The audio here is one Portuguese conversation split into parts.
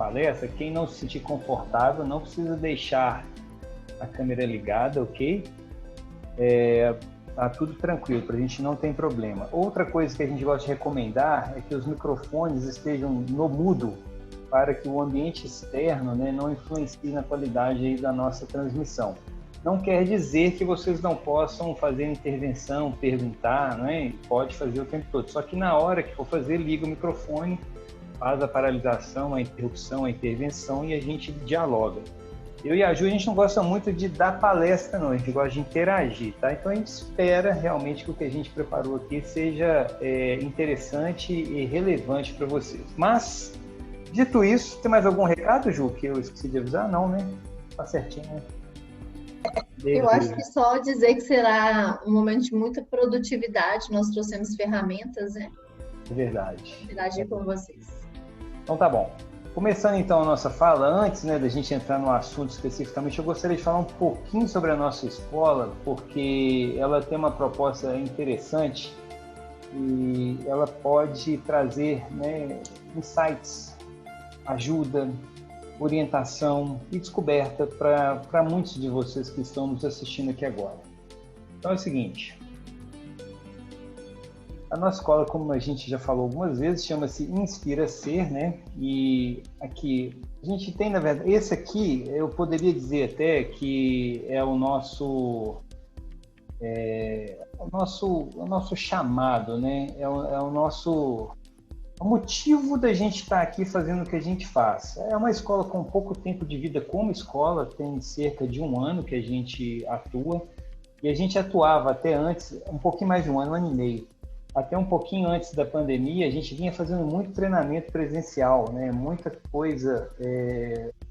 palestra, quem não se sentir confortável não precisa deixar a câmera ligada, ok? Tá tudo tranquilo, para a gente não tem problema. Outra coisa que a gente gosta de recomendar é que os microfones estejam no mudo, para que o ambiente externo, né, não influencie na qualidade aí da nossa transmissão. Não quer dizer que vocês não possam fazer intervenção, perguntar, né? Pode fazer o tempo todo. Só que na hora que for fazer, liga o microfone, faz a paralisação, a interrupção, a intervenção e a gente dialoga. Eu e a Ju, a gente não gosta muito de dar palestra, não. A gente gosta de interagir, tá? Então a gente espera realmente que o que a gente preparou aqui seja interessante e relevante para vocês. Mas, dito isso, tem mais algum recado, Ju, que eu esqueci de avisar? Não, né? Tá certinho, né? Eu acho que só dizer que será um momento de muita produtividade. Nós trouxemos ferramentas, né? É verdade. Interagir com vocês. Então tá bom. Começando então a nossa fala, antes, né, da gente entrar no assunto especificamente, eu gostaria de falar um pouquinho sobre a nossa escola, porque ela tem uma proposta interessante e ela pode trazer, né, insights, ajuda, orientação e descoberta para muitos de vocês que estão nos assistindo aqui agora. Então é o seguinte, a nossa escola, como a gente já falou algumas vezes, chama-se Inspira Ser, né? E aqui, a gente tem, na verdade, esse aqui, eu poderia dizer até que é o nosso chamado, né? É o nosso o motivo da gente estar aqui fazendo o que a gente faz. É uma escola com pouco tempo de vida como escola, tem cerca de 1 ano que a gente atua, e a gente atuava até antes, um pouquinho mais de 1 ano e meio. Até um pouquinho antes da pandemia, a gente vinha fazendo muito treinamento presencial, né? Muita coisa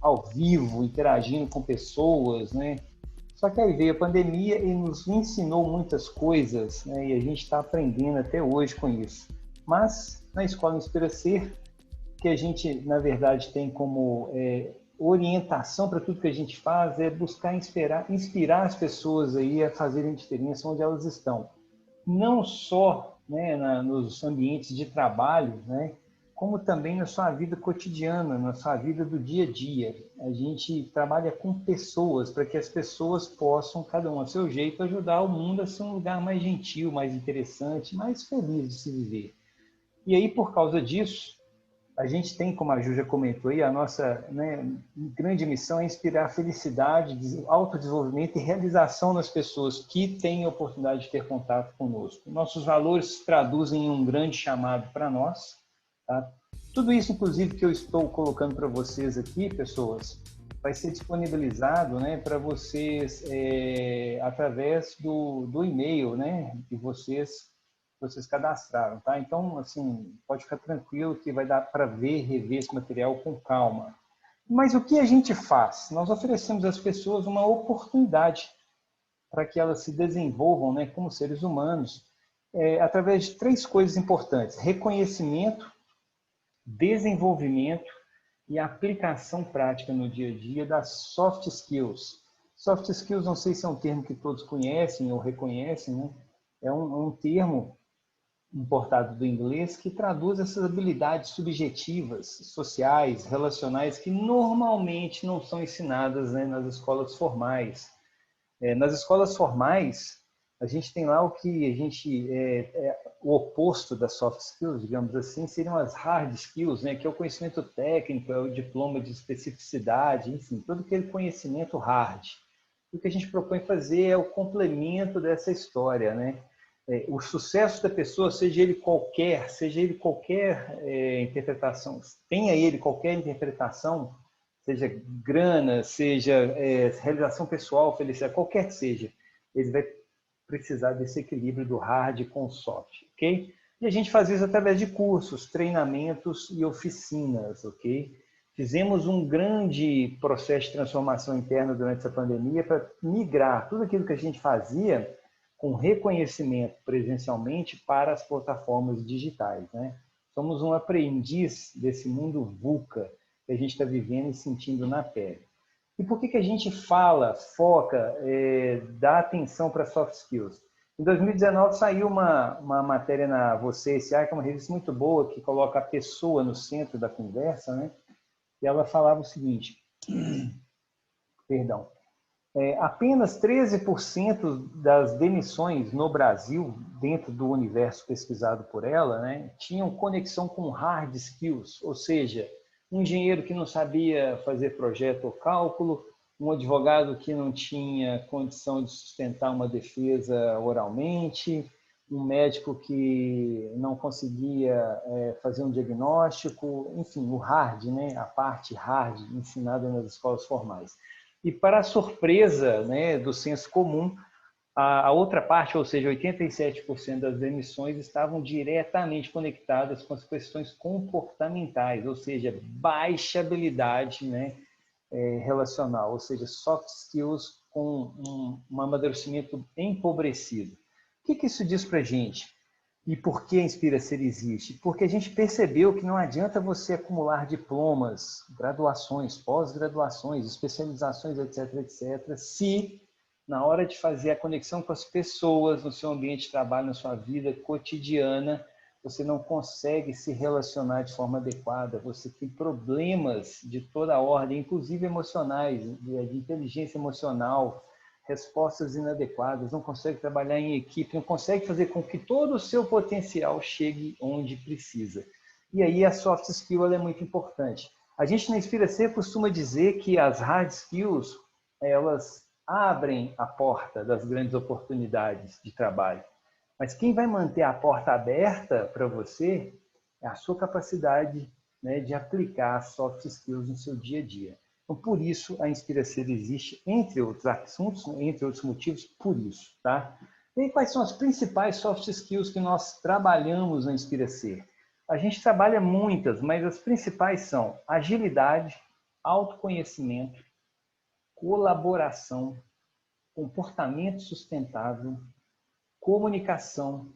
ao vivo, interagindo com pessoas, né? Só que aí veio a pandemia e nos ensinou muitas coisas, né? E a gente está aprendendo até hoje com isso. Mas na Escola Inspira Ser, que a gente, na verdade, tem como orientação para tudo que a gente faz é buscar inspirar as pessoas aí a fazerem diferença onde elas estão. Não só, né, nos ambientes de trabalho, né, como também na sua vida cotidiana, na sua vida do dia a dia. A gente trabalha com pessoas para que as pessoas possam, cada um a seu jeito, ajudar o mundo a ser um lugar mais gentil, mais interessante, mais feliz de se viver. E aí, por causa disso, a gente tem, como a Ju já comentou aí, a nossa, né, grande missão é inspirar felicidade, autodesenvolvimento e realização nas pessoas que têm a oportunidade de ter contato conosco. Nossos valores se traduzem em um grande chamado para nós. Tá? Tudo isso, inclusive, que eu estou colocando para vocês aqui, pessoas, vai ser disponibilizado, né, para vocês através do e-mail, né, que vocês cadastraram, tá? Então, assim, pode ficar tranquilo que vai dar para ver, rever esse material com calma. Mas o que a gente faz? Nós oferecemos às pessoas uma oportunidade para que elas se desenvolvam, né, como seres humanos, através de 3 coisas importantes: reconhecimento, desenvolvimento e aplicação prática no dia a dia das soft skills. Soft skills, não sei se é um termo que todos conhecem ou reconhecem, né? É um termo importado do inglês, que traduz essas habilidades subjetivas, sociais, relacionais, que normalmente não são ensinadas, né, nas escolas formais. Nas escolas formais, a gente tem lá o que a gente o oposto das soft skills, digamos assim, seriam as hard skills, né, que é o conhecimento técnico, é o diploma de especificidade, enfim, todo aquele conhecimento hard. O que a gente propõe fazer é o complemento dessa história, né? O sucesso da pessoa, seja ele qualquer interpretação, tenha ele qualquer interpretação, seja grana, seja realização pessoal, felicidade, qualquer que seja, ele vai precisar desse equilíbrio do hard com o soft, ok? E a gente faz isso através de cursos, treinamentos e oficinas, ok? Fizemos um grande processo de transformação interna durante essa pandemia para migrar tudo aquilo que a gente fazia com reconhecimento presencialmente para as plataformas digitais, né? Somos um aprendiz desse mundo VUCA que a gente está vivendo e sentindo na pele. E por que a gente foca, dá atenção para soft skills? Em 2019 saiu uma matéria na Você S.A., que é uma revista muito boa, que coloca a pessoa no centro da conversa, né? e ela falava o seguinte, perdão, apenas 13% das demissões no Brasil, dentro do universo pesquisado por ela, né, tinham conexão com hard skills, ou seja, um engenheiro que não sabia fazer projeto ou cálculo, um advogado que não tinha condição de sustentar uma defesa oralmente, um médico que não conseguia fazer um diagnóstico, enfim, o hard, né, a parte hard ensinada nas escolas formais. E para a surpresa, né, do senso comum, a outra parte, ou seja, 87% das demissões estavam diretamente conectadas com as questões comportamentais, ou seja, baixa habilidade, né, relacional, ou seja, soft skills com um amadurecimento empobrecido. O que isso diz para a gente? E por que a Inspira-Ser existe? Porque a gente percebeu que não adianta você acumular diplomas, graduações, pós-graduações, especializações, etc., etc., se na hora de fazer a conexão com as pessoas no seu ambiente de trabalho, na sua vida cotidiana, você não consegue se relacionar de forma adequada, você tem problemas de toda a ordem, inclusive emocionais, de inteligência emocional, respostas inadequadas, não consegue trabalhar em equipe, não consegue fazer com que todo o seu potencial chegue onde precisa. E aí a soft skill ela é muito importante. A gente na Inspira-Ser costuma dizer que as hard skills, elas abrem a porta das grandes oportunidades de trabalho. Mas quem vai manter a porta aberta para você é a sua capacidade, né, de aplicar soft skills no seu dia a dia. Então, por isso, a Inspira-Ser existe, entre outros assuntos, entre outros motivos, por isso. Tá? E aí, quais são as principais soft skills que nós trabalhamos na Inspira-Ser? A gente trabalha muitas, mas as principais são agilidade, autoconhecimento, colaboração, comportamento sustentável, comunicação,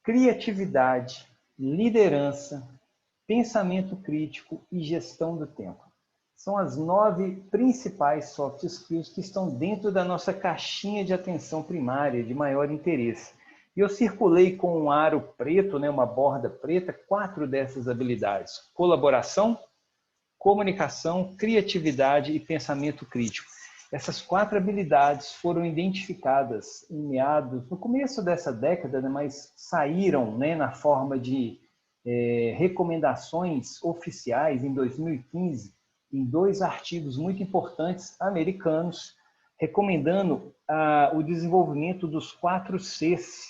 criatividade, liderança, pensamento crítico e gestão do tempo. São as 9 principais soft skills que estão dentro da nossa caixinha de atenção primária, de maior interesse. E eu circulei com um aro preto, né, uma borda preta, 4 dessas habilidades: colaboração, comunicação, criatividade e pensamento crítico. Essas 4 habilidades foram identificadas em meados, no começo dessa década, né, mas saíram, né, na forma de recomendações oficiais em 2015, em 2 artigos muito importantes americanos, recomendando o desenvolvimento dos 4 Cs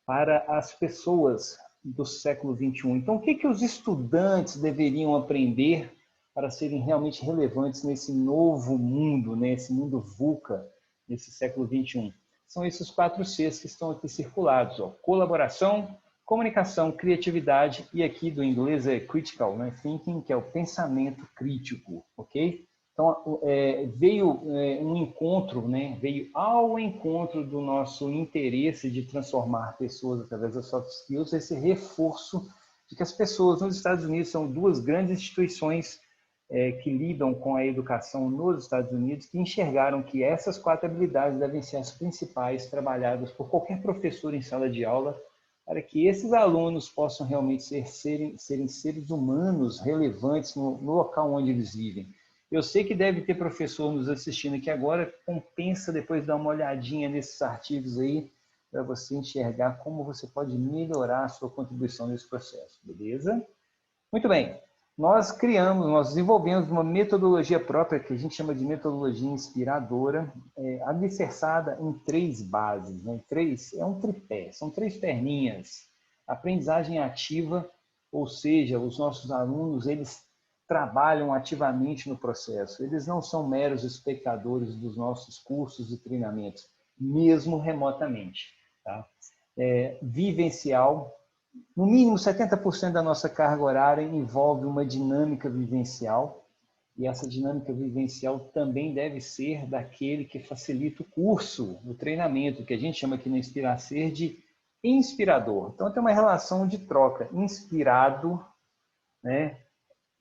para as pessoas do século XXI. Então, o que os estudantes deveriam aprender para serem realmente relevantes nesse novo mundo, nesse mundo VUCA, nesse século XXI? São esses 4 Cs que estão aqui circulados: ó. Colaboração, comunicação, criatividade, e aqui do inglês é critical, né? Thinking, que é o pensamento crítico, ok? Então, veio um encontro, né? Veio ao encontro do nosso interesse de transformar pessoas através das soft skills, esse reforço de que as pessoas nos Estados Unidos são 2 grandes instituições que lidam com a educação nos Estados Unidos, que enxergaram que essas 4 habilidades devem ser as principais trabalhadas por qualquer professor em sala de aula, para que esses alunos possam realmente serem seres humanos relevantes no local onde eles vivem. Eu sei que deve ter professor nos assistindo aqui agora, compensa depois dar uma olhadinha nesses artigos aí, para você enxergar como você pode melhorar a sua contribuição nesse processo, beleza? Muito bem. Nós desenvolvemos uma metodologia própria, que a gente chama de metodologia inspiradora, alicerçada em 3 bases. Né? É um tripé, são 3 perninhas. Aprendizagem ativa, ou seja, os nossos alunos, eles trabalham ativamente no processo. Eles não são meros espectadores dos nossos cursos e treinamentos, mesmo remotamente. Tá? Vivencial. No mínimo, 70% da nossa carga horária envolve uma dinâmica vivencial, e essa dinâmica vivencial também deve ser daquele que facilita o curso, o treinamento, que a gente chama aqui no Inspira-Ser de inspirador. Então, tem uma relação de troca, inspirado, né,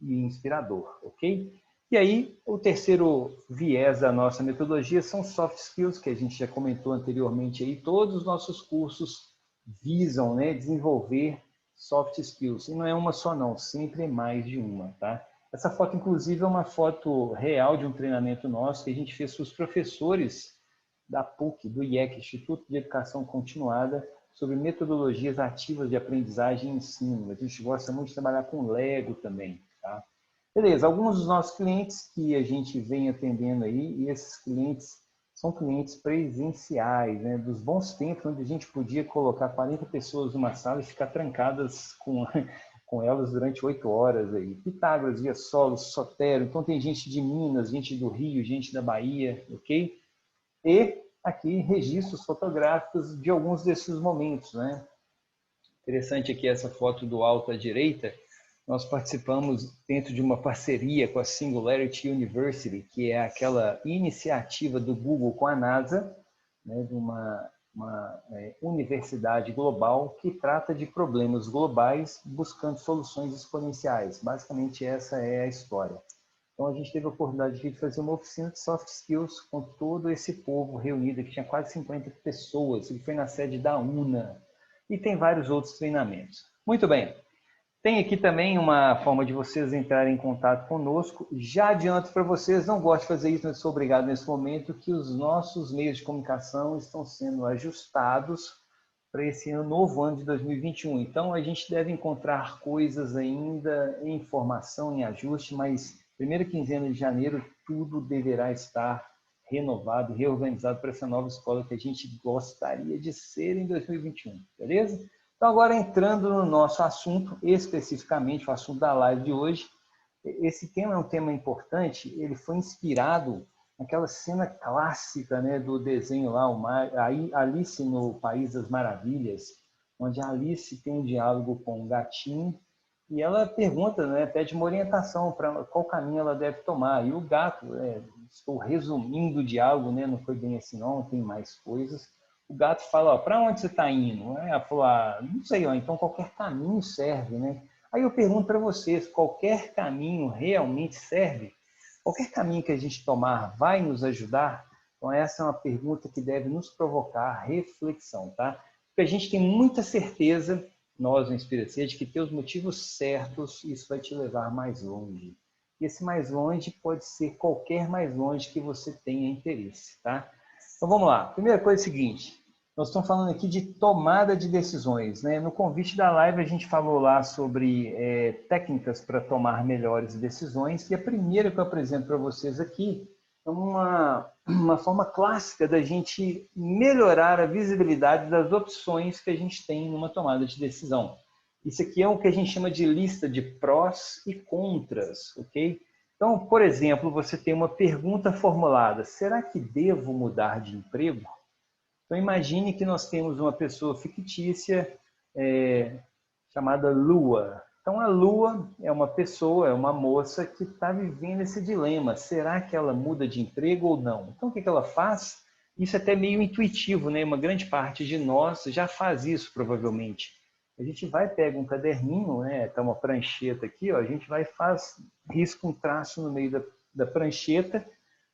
e inspirador, ok? E aí, o terceiro viés da nossa metodologia são soft skills, que a gente já comentou anteriormente aí. Todos os nossos cursos visam, né, desenvolver soft skills. E não é uma só não, sempre é mais de uma, tá? Essa foto, inclusive, é uma foto real de um treinamento nosso que a gente fez para os professores da PUC, do IEC, Instituto de Educação Continuada, sobre metodologias ativas de aprendizagem e ensino. A gente gosta muito de trabalhar com Lego também, tá? Beleza, alguns dos nossos clientes que a gente vem atendendo aí, e esses clientes são clientes presenciais, né? Dos bons tempos onde a gente podia colocar 40 pessoas numa sala e ficar trancadas com elas durante 8 horas aí. Pitágoras, Via Solos, Sotero, então tem gente de Minas, gente do Rio, gente da Bahia, ok? E aqui registros fotográficos de alguns desses momentos, né? Interessante aqui essa foto do alto à direita. Nós participamos dentro de uma parceria com a Singularity University, que é aquela iniciativa do Google com a NASA, né, de uma universidade global que trata de problemas globais buscando soluções exponenciais. Basicamente, essa é a história. Então, a gente teve a oportunidade de fazer uma oficina de soft skills com todo esse povo reunido, que tinha quase 50 pessoas, e foi na sede da UNA. E tem vários outros treinamentos. Muito bem. Tem aqui também uma forma de vocês entrarem em contato conosco. Já adianto para vocês, não gosto de fazer isso, mas sou obrigado nesse momento, que os nossos meios de comunicação estão sendo ajustados para esse novo ano de 2021. Então, a gente deve encontrar coisas ainda em formação, em ajuste, mas primeira quinzena de janeiro, tudo deverá estar renovado e reorganizado para essa nova escola que a gente gostaria de ser em 2021, beleza? Então, agora entrando no nosso assunto, especificamente o assunto da live de hoje, esse tema é um tema importante, ele foi inspirado naquela cena clássica, né, do desenho lá, Alice no País das Maravilhas, onde a Alice tem um diálogo com um gatinho e ela pergunta, né, pede uma orientação para qual caminho ela deve tomar. E o gato, estou resumindo o diálogo, né, não foi bem assim não, tem mais coisas. O gato fala, para onde você está indo? Ela falou, não sei, então qualquer caminho serve, né? Aí eu pergunto para vocês, qualquer caminho realmente serve? Qualquer caminho que a gente tomar vai nos ajudar? Então essa é uma pergunta que deve nos provocar reflexão, tá? Porque a gente tem muita certeza, nós no Inspira Ser, de que ter os motivos certos, isso vai te levar mais longe. E esse mais longe pode ser qualquer mais longe que você tenha interesse, tá? Então vamos lá. Primeira coisa é a seguinte, nós estamos falando aqui de tomada de decisões, né? No convite da live a gente falou lá sobre técnicas para tomar melhores decisões e a primeira que eu apresento para vocês aqui é uma forma clássica da gente melhorar a visibilidade das opções que a gente tem numa tomada de decisão. Isso aqui é o que a gente chama de lista de prós e contras, ok? Então, por exemplo, você tem uma pergunta formulada, será que devo mudar de emprego? Então, imagine que nós temos uma pessoa fictícia chamada Lua. Então, a Lua é uma pessoa, é uma moça que está vivendo esse dilema. Será que ela muda de emprego ou não? Então, o que ela faz? Isso é até meio intuitivo, né? Uma grande parte de nós já faz isso, provavelmente. A gente vai, pega um caderninho, né? Tá uma prancheta aqui, ó. A gente vai risca um traço no meio da prancheta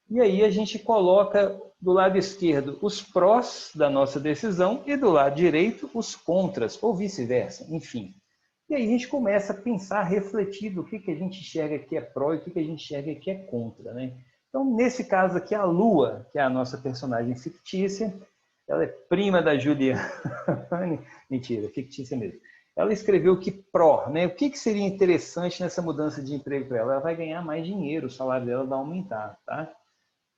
e aí a gente coloca do lado esquerdo os prós da nossa decisão e do lado direito os contras, ou vice-versa, enfim. E aí a gente começa a pensar, refletir do que a gente enxerga que é pró e o que a gente enxerga que é contra, né? Então, nesse caso aqui, a Lua, que é a nossa personagem fictícia, ela é prima da Juliana. Mentira, fictícia mesmo. Ela escreveu que pró, né? O que seria interessante nessa mudança de emprego para ela? Ela vai ganhar mais dinheiro, o salário dela vai aumentar, tá?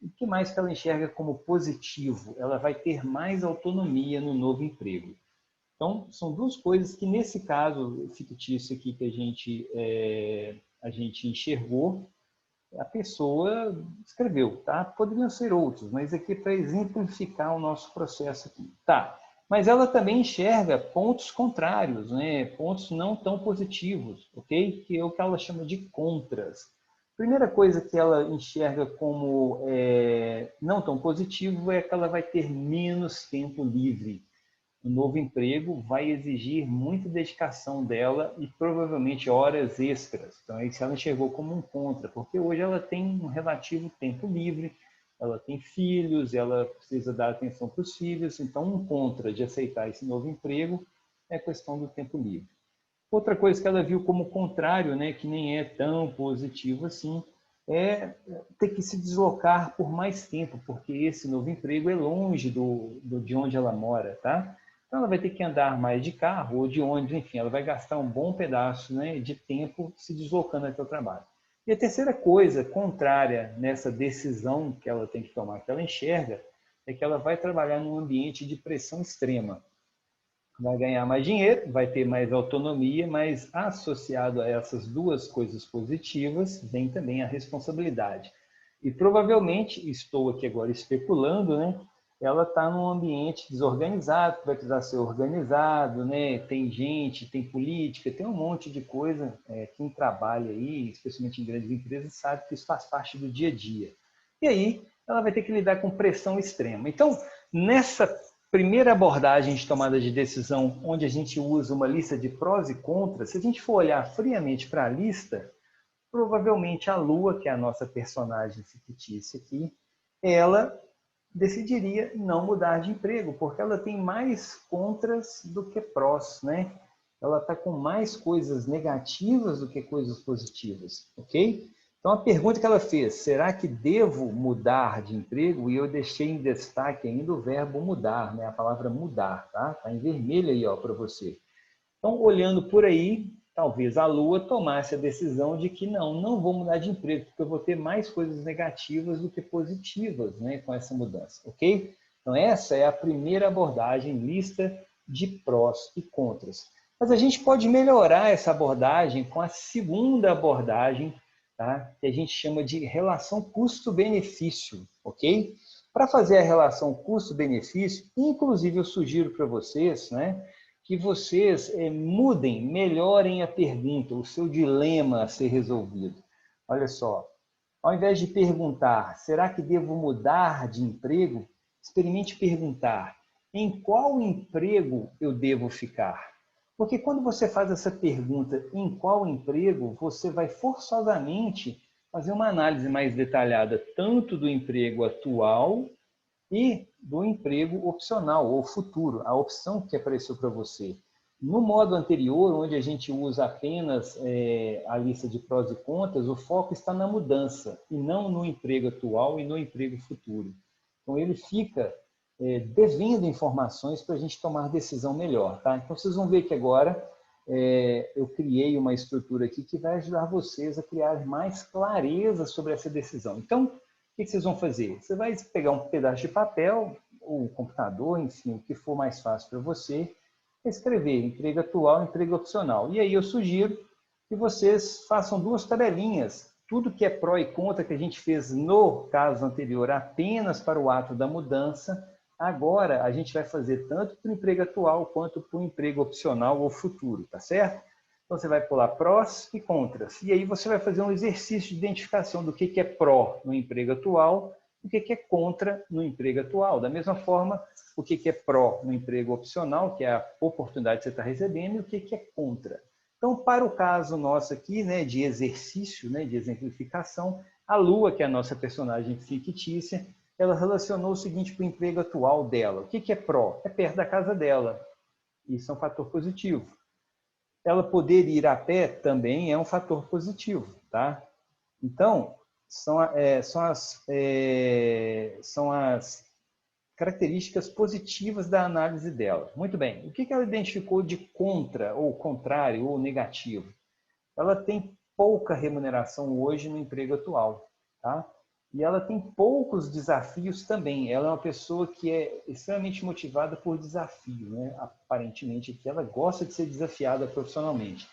O que mais que ela enxerga como positivo? Ela vai ter mais autonomia no novo emprego. Então, são duas coisas que, nesse caso fictício aqui que a gente enxergou, a pessoa escreveu, tá? Poderiam ser outros, mas aqui para exemplificar o nosso processo aqui. Tá, mas ela também enxerga pontos contrários, né? Pontos não tão positivos, ok? Que é o que ela chama de contras. Primeira coisa que ela enxerga como não tão positivo é que ela vai ter menos tempo livre. O novo emprego vai exigir muita dedicação dela e provavelmente horas extras. Então, isso ela enxergou como um contra, porque hoje ela tem um relativo tempo livre, ela tem filhos, ela precisa dar atenção para os filhos, então um contra de aceitar esse novo emprego é a questão do tempo livre. Outra coisa que ela viu como contrário, né, que nem é tão positivo assim, é ter que se deslocar por mais tempo, porque esse novo emprego é longe de onde ela mora, tá? Então ela vai ter que andar mais de carro ou de ônibus, enfim, ela vai gastar um bom pedaço, né, de tempo se deslocando até o trabalho. E a terceira coisa contrária nessa decisão que ela tem que tomar, que ela enxerga, é que ela vai trabalhar num ambiente de pressão extrema. Vai ganhar mais dinheiro, vai ter mais autonomia, mas associado a essas duas coisas positivas, vem também a responsabilidade. E provavelmente, estou aqui agora especulando, né? Ela está num ambiente desorganizado, vai precisar ser organizado, né? Tem gente, tem política, tem um monte de coisa. Quem trabalha aí, especialmente em grandes empresas, sabe que isso faz parte do dia a dia. E aí, ela vai ter que lidar com pressão extrema. Então, nessa primeira abordagem de tomada de decisão, onde a gente usa uma lista de prós e contras, se a gente for olhar friamente para a lista, provavelmente a Lua, que é a nossa personagem fictícia aqui, ela decidiria não mudar de emprego, porque ela tem mais contras do que prós, né? Ela está com mais coisas negativas do que coisas positivas, ok? Então, a pergunta que ela fez, será que devo mudar de emprego? E eu deixei em destaque ainda o verbo mudar, né? A palavra mudar, tá? Está em vermelho aí, ó, para você. Então, olhando por aí, talvez a Lua tomasse a decisão de que não vou mudar de emprego, porque eu vou ter mais coisas negativas do que positivas, né, com essa mudança, ok? Então, essa é a primeira abordagem, lista de prós e contras. Mas a gente pode melhorar essa abordagem com a segunda abordagem, tá? Que a gente chama de relação custo-benefício, ok? Para fazer a relação custo-benefício, inclusive eu sugiro para vocês, né, que vocês mudem, melhorem a pergunta, o seu dilema a ser resolvido. Olha só, ao invés de perguntar, será que devo mudar de emprego? Experimente perguntar, em qual emprego eu devo ficar? Porque quando você faz essa pergunta, em qual emprego, você vai forçosamente fazer uma análise mais detalhada, tanto do emprego atual e do emprego opcional ou futuro, a opção que apareceu para você. No modo anterior, onde a gente usa apenas a lista de prós e contras, o foco está na mudança e não no emprego atual e no emprego futuro. Então, ele fica devendo informações para a gente tomar decisão melhor. Tá? Então, vocês vão ver que agora eu criei uma estrutura aqui que vai ajudar vocês a criar mais clareza sobre essa decisão. Então, o que vocês vão fazer? Você vai pegar um pedaço de papel, ou computador, enfim, o que for mais fácil para você, escrever emprego atual, emprego opcional. E aí eu sugiro que vocês façam duas tabelinhas. Tudo que é pró e contra que a gente fez no caso anterior apenas para o ato da mudança, agora a gente vai fazer tanto para o emprego atual quanto para o emprego opcional ou futuro, tá certo? Então você vai pular prós e contras. E aí você vai fazer um exercício de identificação do que é pró no emprego atual e o que é contra no emprego atual. Da mesma forma, o que é pró no emprego opcional, que é a oportunidade que você está recebendo, e o que é contra. Então, para o caso nosso aqui, né, de exercício, né, de exemplificação, a Lua, que é a nossa personagem fictícia, ela relacionou o seguinte para o emprego atual dela. O que é pró? É perto da casa dela. Isso é um fator positivo. Ela poder ir a pé também é um fator positivo, tá? Então, são as características positivas da análise dela. Muito bem. O que ela identificou de contra, ou contrário, ou negativo? Ela tem pouca remuneração hoje no emprego atual, tá? E ela tem poucos desafios também. Ela é uma pessoa que é extremamente motivada por desafio, né? Aparentemente, que ela gosta de ser desafiada profissionalmente.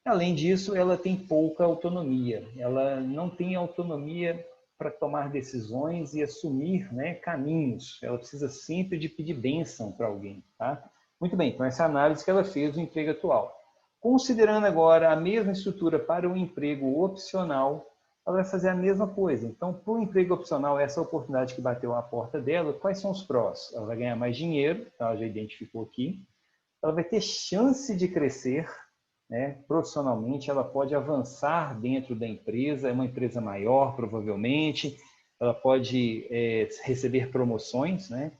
Além disso, ela tem pouca autonomia. Ela não tem autonomia para tomar decisões e assumir, né, caminhos. Ela precisa sempre de pedir bênção para alguém, tá? Muito bem, então essa análise que ela fez do emprego atual. Considerando agora a mesma estrutura para o emprego opcional, ela vai fazer a mesma coisa. Então, para o emprego opcional, essa oportunidade que bateu à porta dela, quais são os prós? Ela vai ganhar mais dinheiro, ela já identificou aqui. Ela vai ter chance de crescer, né? Profissionalmente, ela pode avançar dentro da empresa, é uma empresa maior, provavelmente, ela pode receber promoções, né?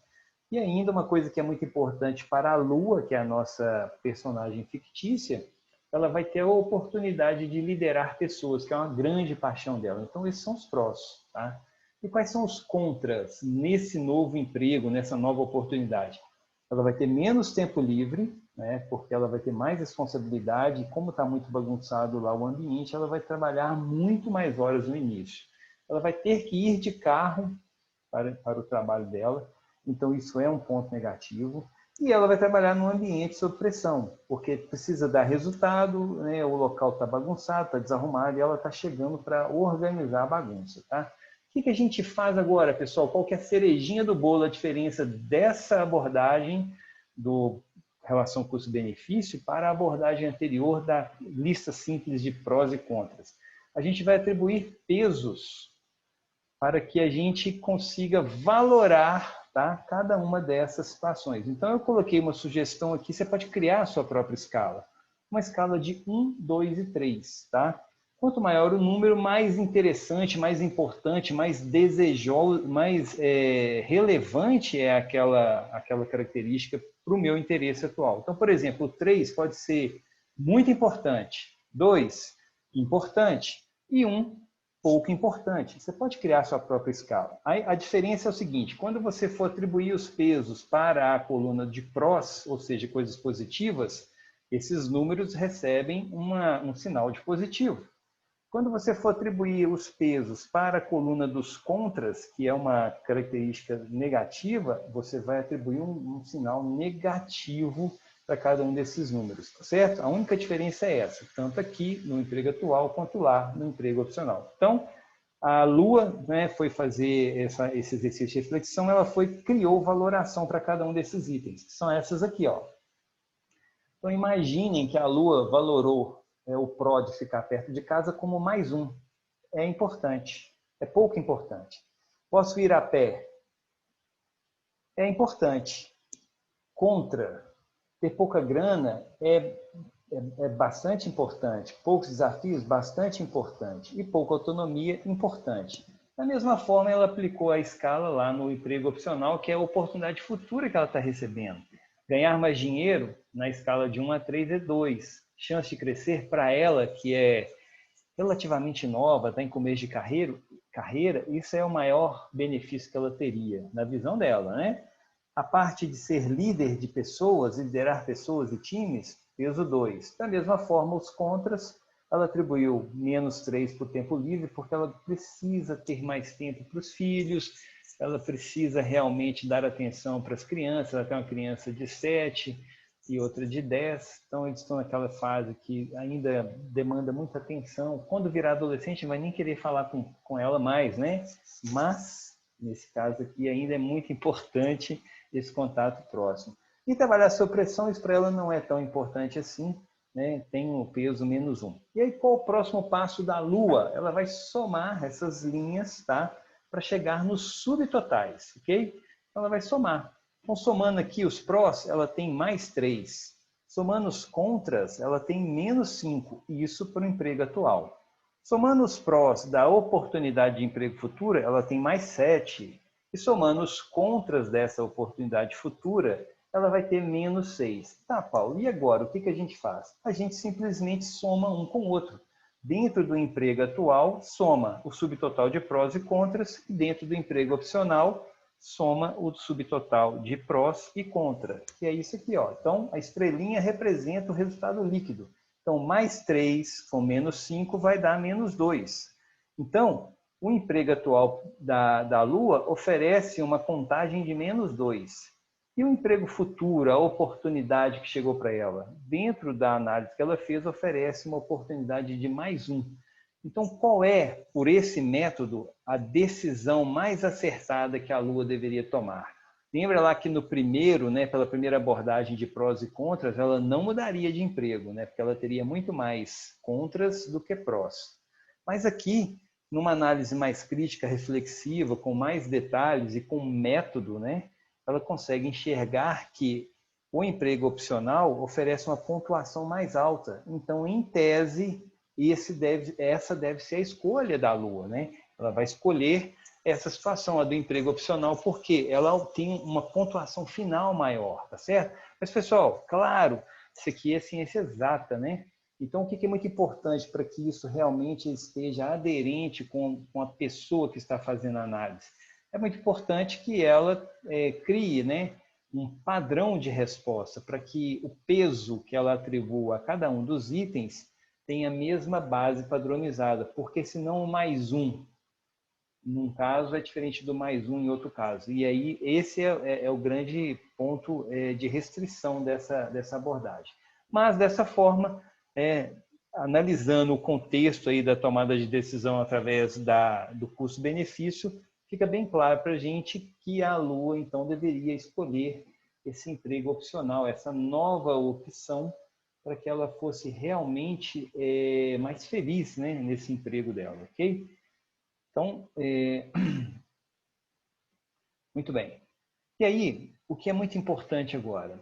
E ainda uma coisa que é muito importante para a Lua, que é a nossa personagem fictícia, ela vai ter a oportunidade de liderar pessoas, que é uma grande paixão dela. Então, esses são os prós, tá? E quais são os contras nesse novo emprego, nessa nova oportunidade? Ela vai ter menos tempo livre, né? Porque ela vai ter mais responsabilidade, e como está muito bagunçado lá o ambiente, ela vai trabalhar muito mais horas no início. Ela vai ter que ir de carro para o trabalho dela, então isso é um ponto negativo. E ela vai trabalhar num ambiente sob pressão, porque precisa dar resultado, né? O local está bagunçado, está desarrumado, e ela está chegando para organizar a bagunça, tá? O que a gente faz agora, pessoal? Qual que é a cerejinha do bolo, a diferença dessa abordagem do relação custo-benefício para a abordagem anterior da lista simples de prós e contras? A gente vai atribuir pesos para que a gente consiga valorar, tá, cada uma dessas situações. Então, eu coloquei uma sugestão aqui, você pode criar a sua própria escala. Uma escala de 1, 2 e 3. Tá? Quanto maior o número, mais interessante, mais importante, mais desejoso, mais relevante é aquela característica para o meu interesse atual. Então, por exemplo, o 3 pode ser muito importante, 2, importante, e 1, pouco importante. Você pode criar sua própria escala. A diferença é o seguinte, quando você for atribuir os pesos para a coluna de prós, ou seja, coisas positivas, esses números recebem um sinal de positivo. Quando você for atribuir os pesos para a coluna dos contras, que é uma característica negativa, você vai atribuir um sinal negativo para cada um desses números, tá certo? A única diferença é essa, tanto aqui no emprego atual quanto lá no emprego opcional. Então, a Lua, né, foi fazer esse exercício de reflexão, ela criou valoração para cada um desses itens, que são essas aqui, ó. Então, imaginem que a Lua valorou o pró de ficar perto de casa como mais um. É importante, é pouco importante. Posso ir a pé? É importante. Contra, ter pouca grana é bastante importante. Poucos desafios, bastante importante. E pouca autonomia, importante. Da mesma forma, ela aplicou a escala lá no emprego opcional, que é a oportunidade futura que ela está recebendo. Ganhar mais dinheiro, na escala de 1 a 3, é 2. Chance de crescer para ela, que é relativamente nova, está em começo de carreira, isso é o maior benefício que ela teria, na visão dela, né? A parte de ser líder de pessoas, liderar pessoas e times, peso 2. Da mesma forma, os contras, ela atribuiu menos 3 para o tempo livre, porque ela precisa ter mais tempo para os filhos, ela precisa realmente dar atenção para as crianças, ela tem uma criança de 7 e outra de 10, então eles estão naquela fase que ainda demanda muita atenção. Quando virar adolescente, não vai nem querer falar com ela mais, né? Mas, nesse caso aqui, ainda é muito importante esse contato próximo. E trabalhar sob pressão, isso para ela não é tão importante assim, né? Tem um peso menos 1. E aí, qual o próximo passo da Lua? Ela vai somar essas linhas, tá? Para chegar nos subtotais, ok? Então, ela vai somar. Então, somando aqui os prós, ela tem mais 3. Somando os contras, ela tem menos 5. Isso para o emprego atual. Somando os prós da oportunidade de emprego futura, ela tem mais 7. E somando os contras dessa oportunidade futura, ela vai ter menos 6. Tá, Paulo, e agora? O que a gente faz? A gente simplesmente soma um com o outro. Dentro do emprego atual, soma o subtotal de prós e contras, e dentro do emprego opcional, soma o subtotal de prós e contra. E é isso aqui, ó. Então, a estrelinha representa o resultado líquido. Então, mais 3 com menos 5 vai dar menos 2. Então, o emprego atual da Lua oferece uma contagem de menos 2. E o emprego futuro, a oportunidade que chegou para ela, dentro da análise que ela fez, oferece uma oportunidade de mais 1. Então, qual é, por esse método, a decisão mais acertada que a Lua deveria tomar? Lembra lá que no primeiro, né, pela primeira abordagem de prós e contras, ela não mudaria de emprego, né, porque ela teria muito mais contras do que prós. Mas aqui, numa análise mais crítica, reflexiva, com mais detalhes e com método, né, ela consegue enxergar que o emprego opcional oferece uma pontuação mais alta. Então, em tese, essa deve ser a escolha da Lua, né? Ela vai escolher essa situação, a do emprego opcional, porque ela tem uma pontuação final maior, tá certo? Mas, pessoal, claro, isso aqui é ciência exata, né? Então, o que é muito importante para que isso realmente esteja aderente com a pessoa que está fazendo a análise? É muito importante que ela crie, né, um padrão de resposta para que o peso que ela atribua a cada um dos itens tenha a mesma base padronizada, porque senão o mais um, num caso, é diferente do mais um em outro caso. E aí, esse é o grande ponto de restrição dessa abordagem. Mas, dessa forma, analisando o contexto aí da tomada de decisão através do custo-benefício, fica bem claro para a gente que a Lua, então, deveria escolher esse emprego opcional, essa nova opção, para que ela fosse realmente mais feliz, né, nesse emprego dela, ok? Então, muito bem. E aí, o que é muito importante agora?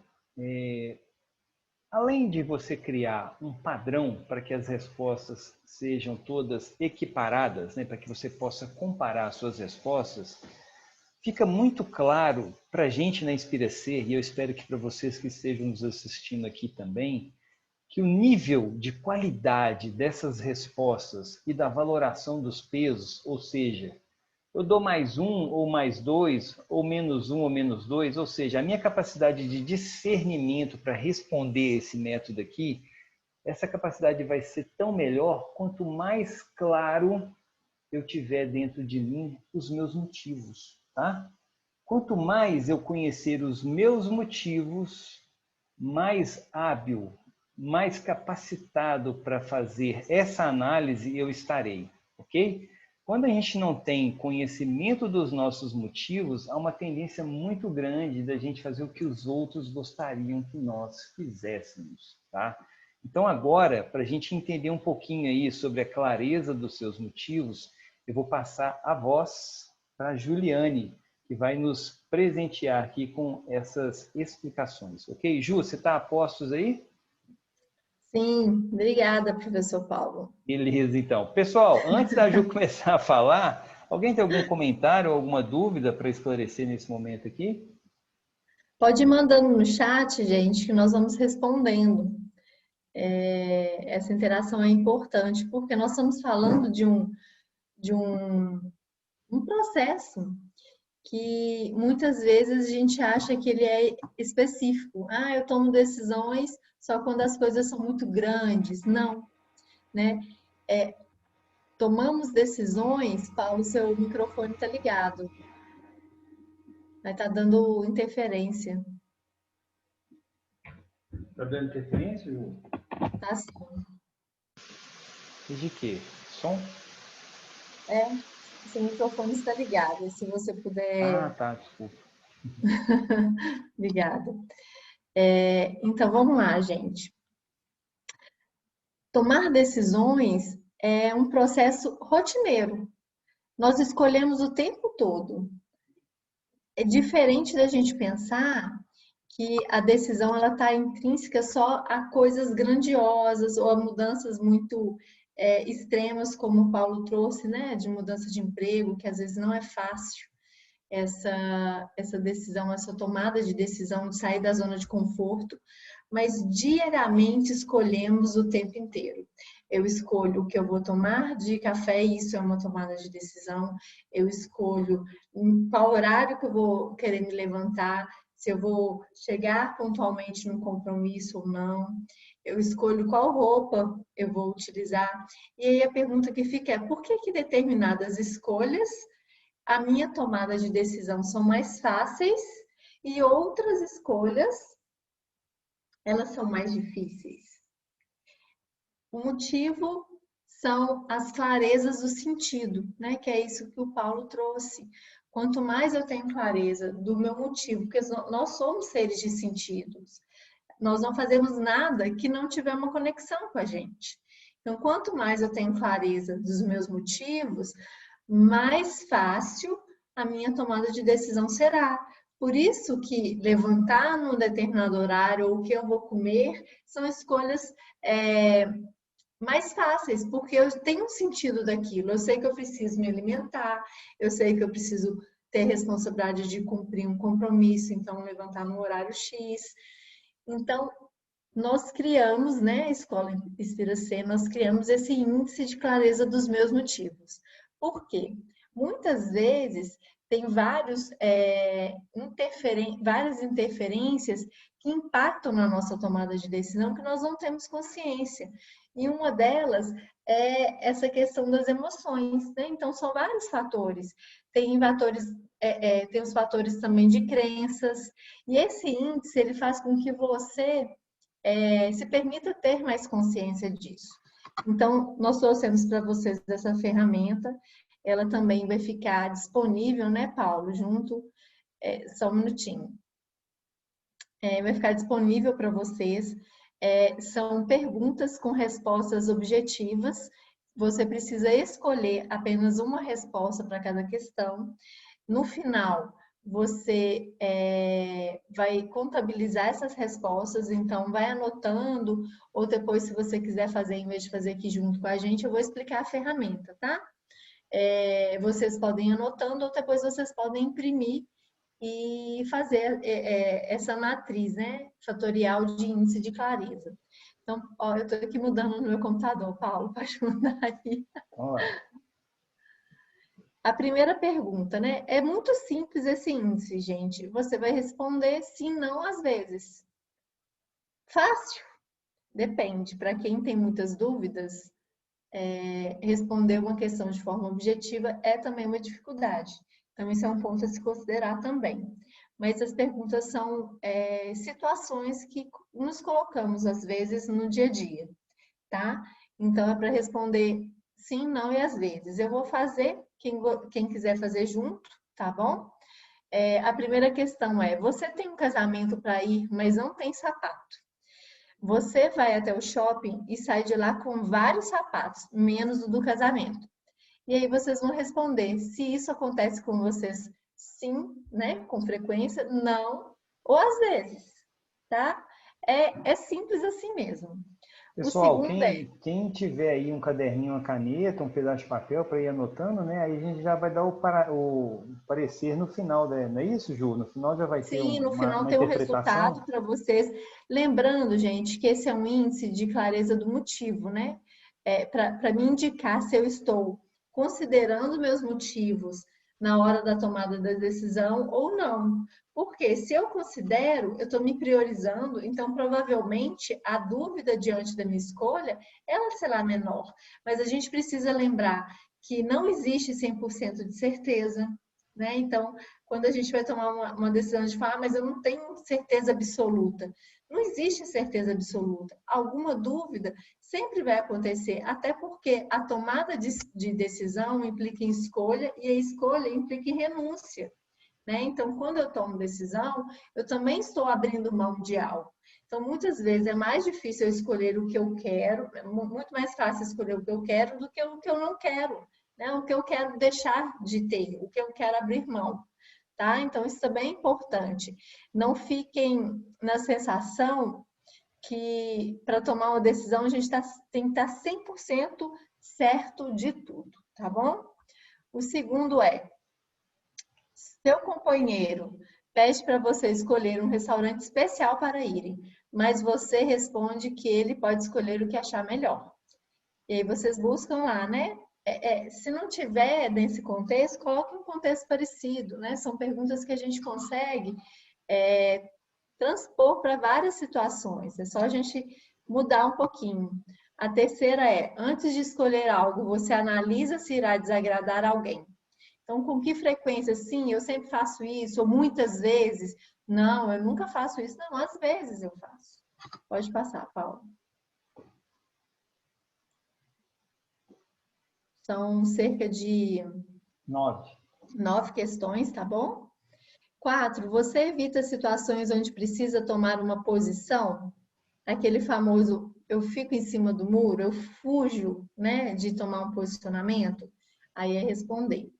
Além de você criar um padrão para que as respostas sejam todas equiparadas, né, para que você possa comparar suas respostas, fica muito claro para a gente na Inspiracer, e eu espero que para vocês que estejam nos assistindo aqui também, que o nível de qualidade dessas respostas e da valoração dos pesos, ou seja, eu dou mais um ou mais dois, ou menos um ou menos dois, ou seja, a minha capacidade de discernimento para responder esse método aqui, essa capacidade vai ser tão melhor quanto mais claro eu tiver dentro de mim os meus motivos, tá? Quanto mais eu conhecer os meus motivos, mais hábil, mais capacitado para fazer essa análise eu estarei, ok? Quando a gente não tem conhecimento dos nossos motivos, há uma tendência muito grande da gente fazer o que os outros gostariam que nós fizéssemos, tá? Então agora, para a gente entender um pouquinho aí sobre a clareza dos seus motivos, eu vou passar a voz para a Juliane, que vai nos presentear aqui com essas explicações. Ok, Ju, você está a postos aí? Sim, obrigada, professor Paulo. Beleza, então. Pessoal, antes da Ju começar a falar, alguém tem algum comentário ou alguma dúvida para esclarecer nesse momento aqui? Pode ir mandando no chat, gente, que nós vamos respondendo. Essa interação é importante, porque nós estamos falando de um processo que muitas vezes a gente acha que ele é específico. Ah, eu tomo decisões só quando as coisas são muito grandes. Não, né? Tomamos decisões, Paulo, seu microfone está ligado. Vai estar dando interferência. Está dando interferência, Ju? Tá sim. E de quê? Som? Seu microfone está ligado. Se você Ah, puder. tá, desculpa. Obrigada. Então, vamos lá, gente. Tomar decisões é um processo rotineiro. Nós escolhemos o tempo todo. É diferente da gente pensar que a decisão ela está intrínseca só a coisas grandiosas ou a mudanças muito extremas, como o Paulo trouxe, né, de mudança de emprego, que às vezes não é fácil essa decisão, essa tomada de decisão de sair da zona de conforto, mas diariamente escolhemos o tempo inteiro. Eu escolho o que eu vou tomar de café, isso é uma tomada de decisão. Eu escolho em qual horário que eu vou querer me levantar, se eu vou chegar pontualmente no compromisso ou não. Eu escolho qual roupa eu vou utilizar. E aí a pergunta que fica é: por que determinadas escolhas a minha tomada de decisão são mais fáceis e outras escolhas elas são mais difíceis? O motivo são as clarezas do sentido, né? Que é isso que o Paulo trouxe. Quanto mais eu tenho clareza do meu motivo, porque nós somos seres de sentidos, nós não fazemos nada que não tiver uma conexão com a gente. Então, quanto mais eu tenho clareza dos meus motivos, mais fácil a minha tomada de decisão será. Por isso que levantar num determinado horário ou o que eu vou comer são escolhas mais fáceis, porque eu tenho um sentido daquilo. Eu sei que eu preciso me alimentar, eu sei que eu preciso ter responsabilidade de cumprir um compromisso, então levantar no horário X. Então, nós criamos, né, a Escola Inspira-C, nós criamos esse índice de clareza dos meus motivos. Por quê? Muitas vezes tem várias interferências que impactam na nossa tomada de decisão que nós não temos consciência. E uma delas é essa questão das emoções, né? Então, são vários fatores. Tem os fatores também de crenças. E esse índice, ele faz com que você se permita ter mais consciência disso. Então, nós trouxemos para vocês essa ferramenta. Ela também vai ficar disponível, né, Paulo? Junto, só um minutinho. Vai ficar disponível para vocês. São perguntas com respostas objetivas. Você precisa escolher apenas uma resposta para cada questão. No final, você vai contabilizar essas respostas, então vai anotando, ou depois, se você quiser fazer, em vez de fazer aqui junto com a gente, eu vou explicar a ferramenta, tá? Vocês podem ir anotando, ou depois vocês podem imprimir e fazer essa matriz, né, fatorial de índice de clareza. Então, ó, eu estou aqui mudando no meu computador, Paulo, pode mudar aí. Olha. A primeira pergunta, né? É muito simples esse índice, gente. Você vai responder sim, não, às vezes. Fácil? Depende. Para quem tem muitas dúvidas, responder uma questão de forma objetiva é também uma dificuldade. Então, esse é um ponto a se considerar também. Mas as perguntas são situações que nos colocamos, às vezes, no dia a dia, tá? Então, é para responder sim, não e às vezes. Eu vou fazer, quem quiser fazer junto, tá bom? A primeira questão é: você tem um casamento para ir, mas não tem sapato. Você vai até o shopping e sai de lá com vários sapatos, menos o do casamento. E aí vocês vão responder se isso acontece com vocês sim, né? Com frequência, não, ou às vezes, tá? É simples assim mesmo. Pessoal, quem tiver aí um caderninho, uma caneta, um pedaço de papel para ir anotando, né? Aí a gente já vai dar o parecer no final, né? Não é isso, Ju? No final já vai ter Sim, no final uma tem um interpretação. resultado para vocês. Lembrando, gente, que esse é um índice de clareza do motivo, né? Para me indicar se eu estou considerando meus motivos na hora da tomada da decisão ou não. Porque se eu considero, eu estou me priorizando, então provavelmente a dúvida diante da minha escolha, ela será menor. Mas a gente precisa lembrar que não existe 100% de certeza, né? Então, quando a gente vai tomar uma decisão de falar, mas eu não tenho certeza absoluta. Não existe certeza absoluta. Alguma dúvida sempre vai acontecer, até porque a tomada de decisão implica em escolha e a escolha implica em renúncia, né? Então, quando eu tomo decisão, eu também estou abrindo mão de algo. Então, muitas vezes é mais difícil eu escolher o que eu quero, é muito mais fácil escolher o que eu quero do que o que eu não quero, né? O que eu quero deixar de ter, o que eu quero abrir mão. Tá? Então, isso também é importante. Não fiquem na sensação que para tomar uma decisão a gente tem que estar 100% certo de tudo, tá bom? O segundo é: seu companheiro pede para você escolher um restaurante especial para irem, mas você responde que ele pode escolher o que achar melhor. E aí vocês buscam lá, né? Se não tiver nesse contexto, coloque um contexto parecido, né? São perguntas que a gente consegue transpor para várias situações. É só a gente mudar um pouquinho. A terceira é: antes de escolher algo, você analisa se irá desagradar alguém. Então, com que frequência? Sim, eu sempre faço isso, ou muitas vezes. Não, eu nunca faço isso. Não, às vezes eu faço. Pode passar, Paulo. São cerca de 9 questões, tá bom? 4, você evita situações onde precisa tomar uma posição? Aquele famoso, eu fico em cima do muro, eu fujo, né, de tomar um posicionamento? Aí é responder.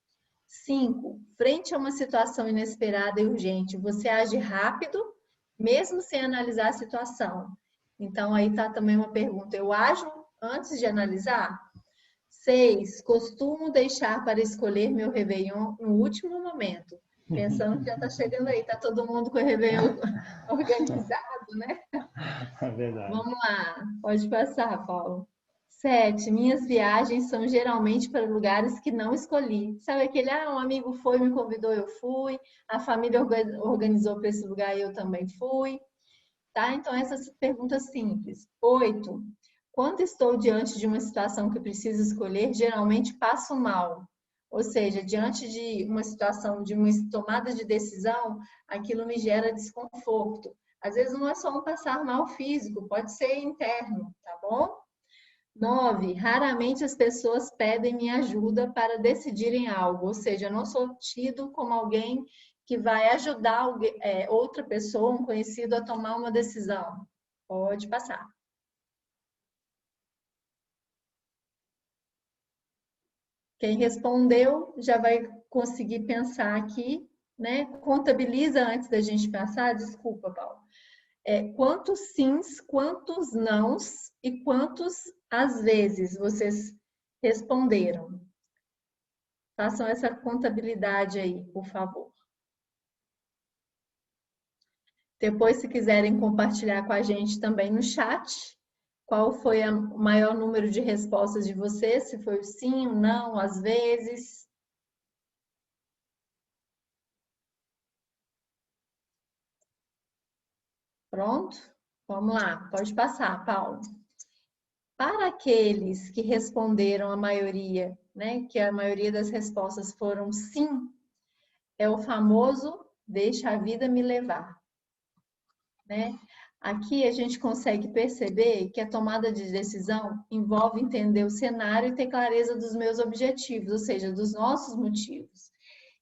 5, frente a uma situação inesperada e urgente, você age rápido, mesmo sem analisar a situação? Então, aí tá também uma pergunta, eu ajo antes de analisar? 6, costumo deixar para escolher meu Réveillon no último momento, pensando que já está chegando aí, está todo mundo com o Réveillon organizado. né? É verdade. Vamos lá, pode passar, Paulo. 7. Minhas viagens são geralmente para lugares que não escolhi. Sabe aquele, um amigo foi, me convidou, eu fui. A família organizou para esse lugar e eu também fui. Tá? Então, essas perguntas simples. 8. Quando estou diante de uma situação que preciso escolher, geralmente passo mal. Ou seja, diante de uma situação, de uma tomada de decisão, aquilo me gera desconforto. Às vezes não é só um passar mal físico, pode ser interno, tá bom? 9. Raramente as pessoas pedem minha ajuda para decidirem algo, ou seja, eu não sou tido como alguém que vai ajudar outra pessoa, um conhecido, a tomar uma decisão. Pode passar. Quem respondeu já vai conseguir pensar aqui, né? Contabiliza antes da gente pensar. Desculpa, Paulo. Quantos sims, quantos nãos e quantos às vezes vocês responderam? Façam essa contabilidade aí, por favor. Depois, se quiserem compartilhar com a gente também no chat, qual foi o maior número de respostas de vocês? Se foi o sim, o não, às vezes. Pronto? Vamos lá, pode passar, Paulo. Para aqueles que responderam a maioria, né, que a maioria das respostas foram sim, é o famoso deixa a vida me levar, né? Aqui a gente consegue perceber que a tomada de decisão envolve entender o cenário e ter clareza dos meus objetivos, ou seja, dos nossos motivos.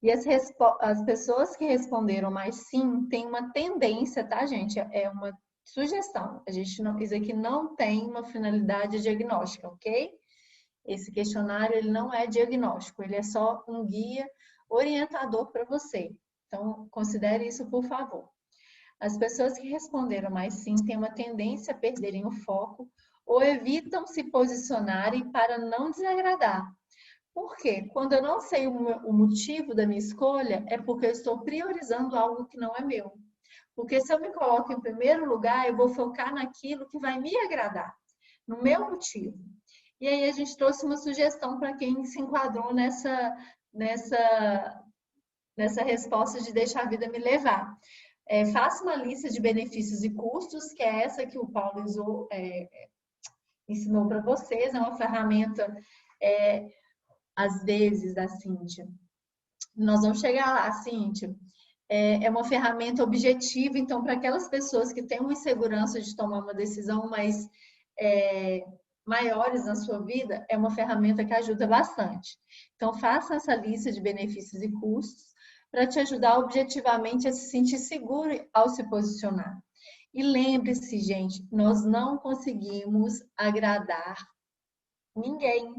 E as pessoas que responderam mais sim têm uma tendência, tá, gente? É uma sugestão. A gente não, isso aqui não tem uma finalidade diagnóstica, ok? Esse questionário ele não é diagnóstico, ele é só um guia orientador para você. Então, considere isso, por favor. As pessoas que responderam mais sim têm uma tendência a perderem o foco ou evitam se posicionarem para não desagradar. Por quê? Quando eu não sei o motivo da minha escolha, é porque eu estou priorizando algo que não é meu. Porque se eu me coloco em primeiro lugar, eu vou focar naquilo que vai me agradar, no meu motivo. E aí a gente trouxe uma sugestão para quem se enquadrou nessa resposta de deixar a vida me levar. Faça uma lista de benefícios e custos, que é essa que o Paulo ensinou para vocês, é uma ferramenta, às vezes, da Cíntia. Nós vamos chegar lá, Cíntia. É uma ferramenta objetiva, então, para aquelas pessoas que têm uma insegurança de tomar uma decisão mais maiores na sua vida, é uma ferramenta que ajuda bastante. Então, faça essa lista de benefícios e custos para te ajudar objetivamente a se sentir seguro ao se posicionar. E lembre-se, gente, nós não conseguimos agradar ninguém,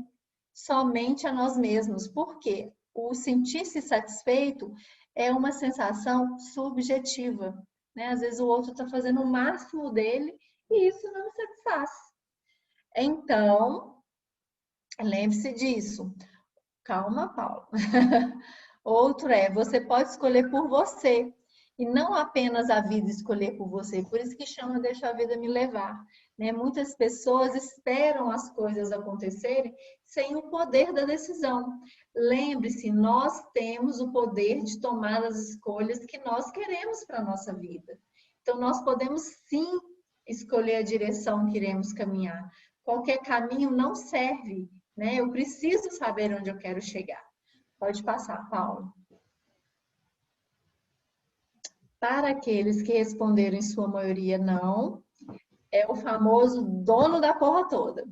somente a nós mesmos. Por quê? O sentir-se satisfeito é uma sensação subjetiva, né? Às vezes o outro está fazendo o máximo dele e isso não me satisfaz. Então, lembre-se disso. Calma, Paulo. Outro você pode escolher por você e não apenas a vida escolher por você. Por isso que chama deixa a vida me levar. Né? Muitas pessoas esperam as coisas acontecerem sem o poder da decisão. Lembre-se, nós temos o poder de tomar as escolhas que nós queremos para a nossa vida. Então, nós podemos sim escolher a direção que iremos caminhar. Qualquer caminho não serve, né? Eu preciso saber onde eu quero chegar. Pode passar, Paulo. Para aqueles que responderam em sua maioria não, é o famoso dono da porra toda.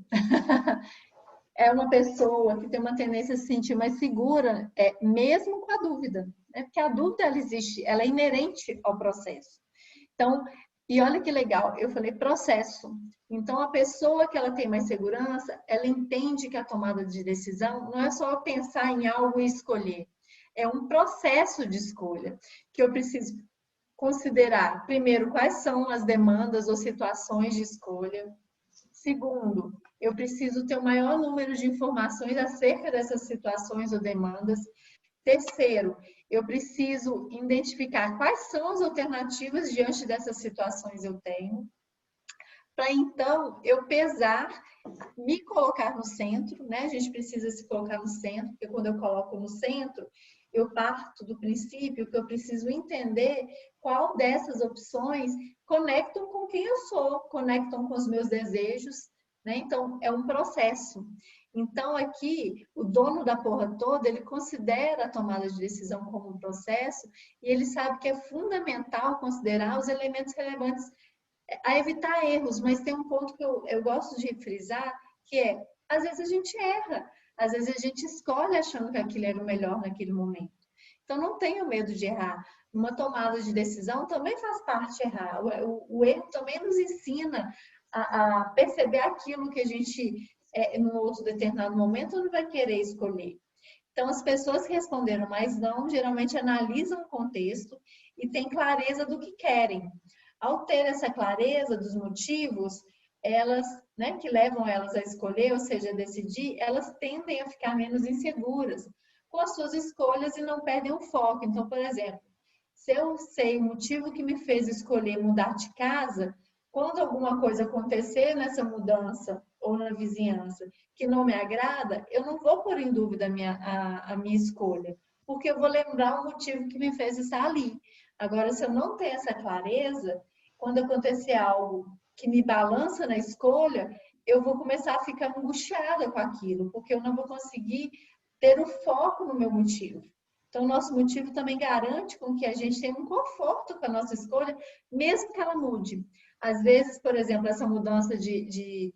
É uma pessoa que tem uma tendência a se sentir mais segura, mesmo com a dúvida. Né? Porque a dúvida, ela existe, ela é inerente ao processo. Então, e olha que legal, eu falei processo. Então, a pessoa que ela tem mais segurança, ela entende que a tomada de decisão não é só pensar em algo e escolher. É um processo de escolha que eu preciso considerar, primeiro, quais são as demandas ou situações de escolha. Segundo, eu preciso ter o maior número de informações acerca dessas situações ou demandas. Terceiro, eu preciso identificar quais são as alternativas diante dessas situações eu tenho, para então eu pesar, me colocar no centro, né? A gente precisa se colocar no centro, porque quando eu coloco no centro, eu parto do princípio que eu preciso entender qual dessas opções conectam com quem eu sou, conectam com os meus desejos, né? Então, é um processo. Então, aqui, o dono da porra toda, ele considera a tomada de decisão como um processo e ele sabe que é fundamental considerar os elementos relevantes a evitar erros, mas tem um ponto que eu gosto de frisar, que é, às vezes a gente erra, às vezes a gente escolhe achando que aquilo era o melhor naquele momento. Então, não tenha medo de errar. Uma tomada de decisão também faz parte errar. O erro também nos ensina a perceber aquilo que a gente, num outro determinado momento, não vai querer escolher. Então, as pessoas que responderam mais não, geralmente analisam o contexto e têm clareza do que querem. Ao ter essa clareza dos motivos, elas, né, que levam elas a escolher, ou seja, a decidir, elas tendem a ficar menos inseguras com as suas escolhas e não perdem o foco. Então, por exemplo, se eu sei o motivo que me fez escolher mudar de casa, quando alguma coisa acontecer nessa mudança ou na vizinhança que não me agrada, eu não vou pôr em dúvida a minha escolha, porque eu vou lembrar o motivo que me fez estar ali. Agora, se eu não ter essa clareza, quando acontecer algo que me balança na escolha, eu vou começar a ficar angustiada com aquilo, porque eu não vou conseguir ter o foco no meu motivo. Então, o nosso motivo também garante com que a gente tenha um conforto com a nossa escolha, mesmo que ela mude. Às vezes, por exemplo, essa mudança de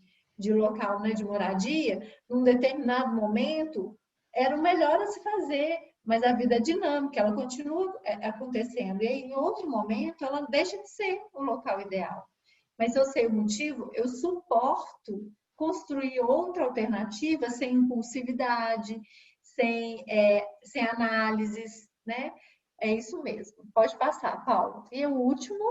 local, né, de moradia, num determinado momento, era o melhor a se fazer, mas a vida é dinâmica, ela continua acontecendo. E aí, em outro momento, ela deixa de ser o local ideal. Mas se eu sei o motivo, eu suporto construir outra alternativa sem impulsividade, sem análises, né? É isso mesmo. Pode passar, Paulo. E o último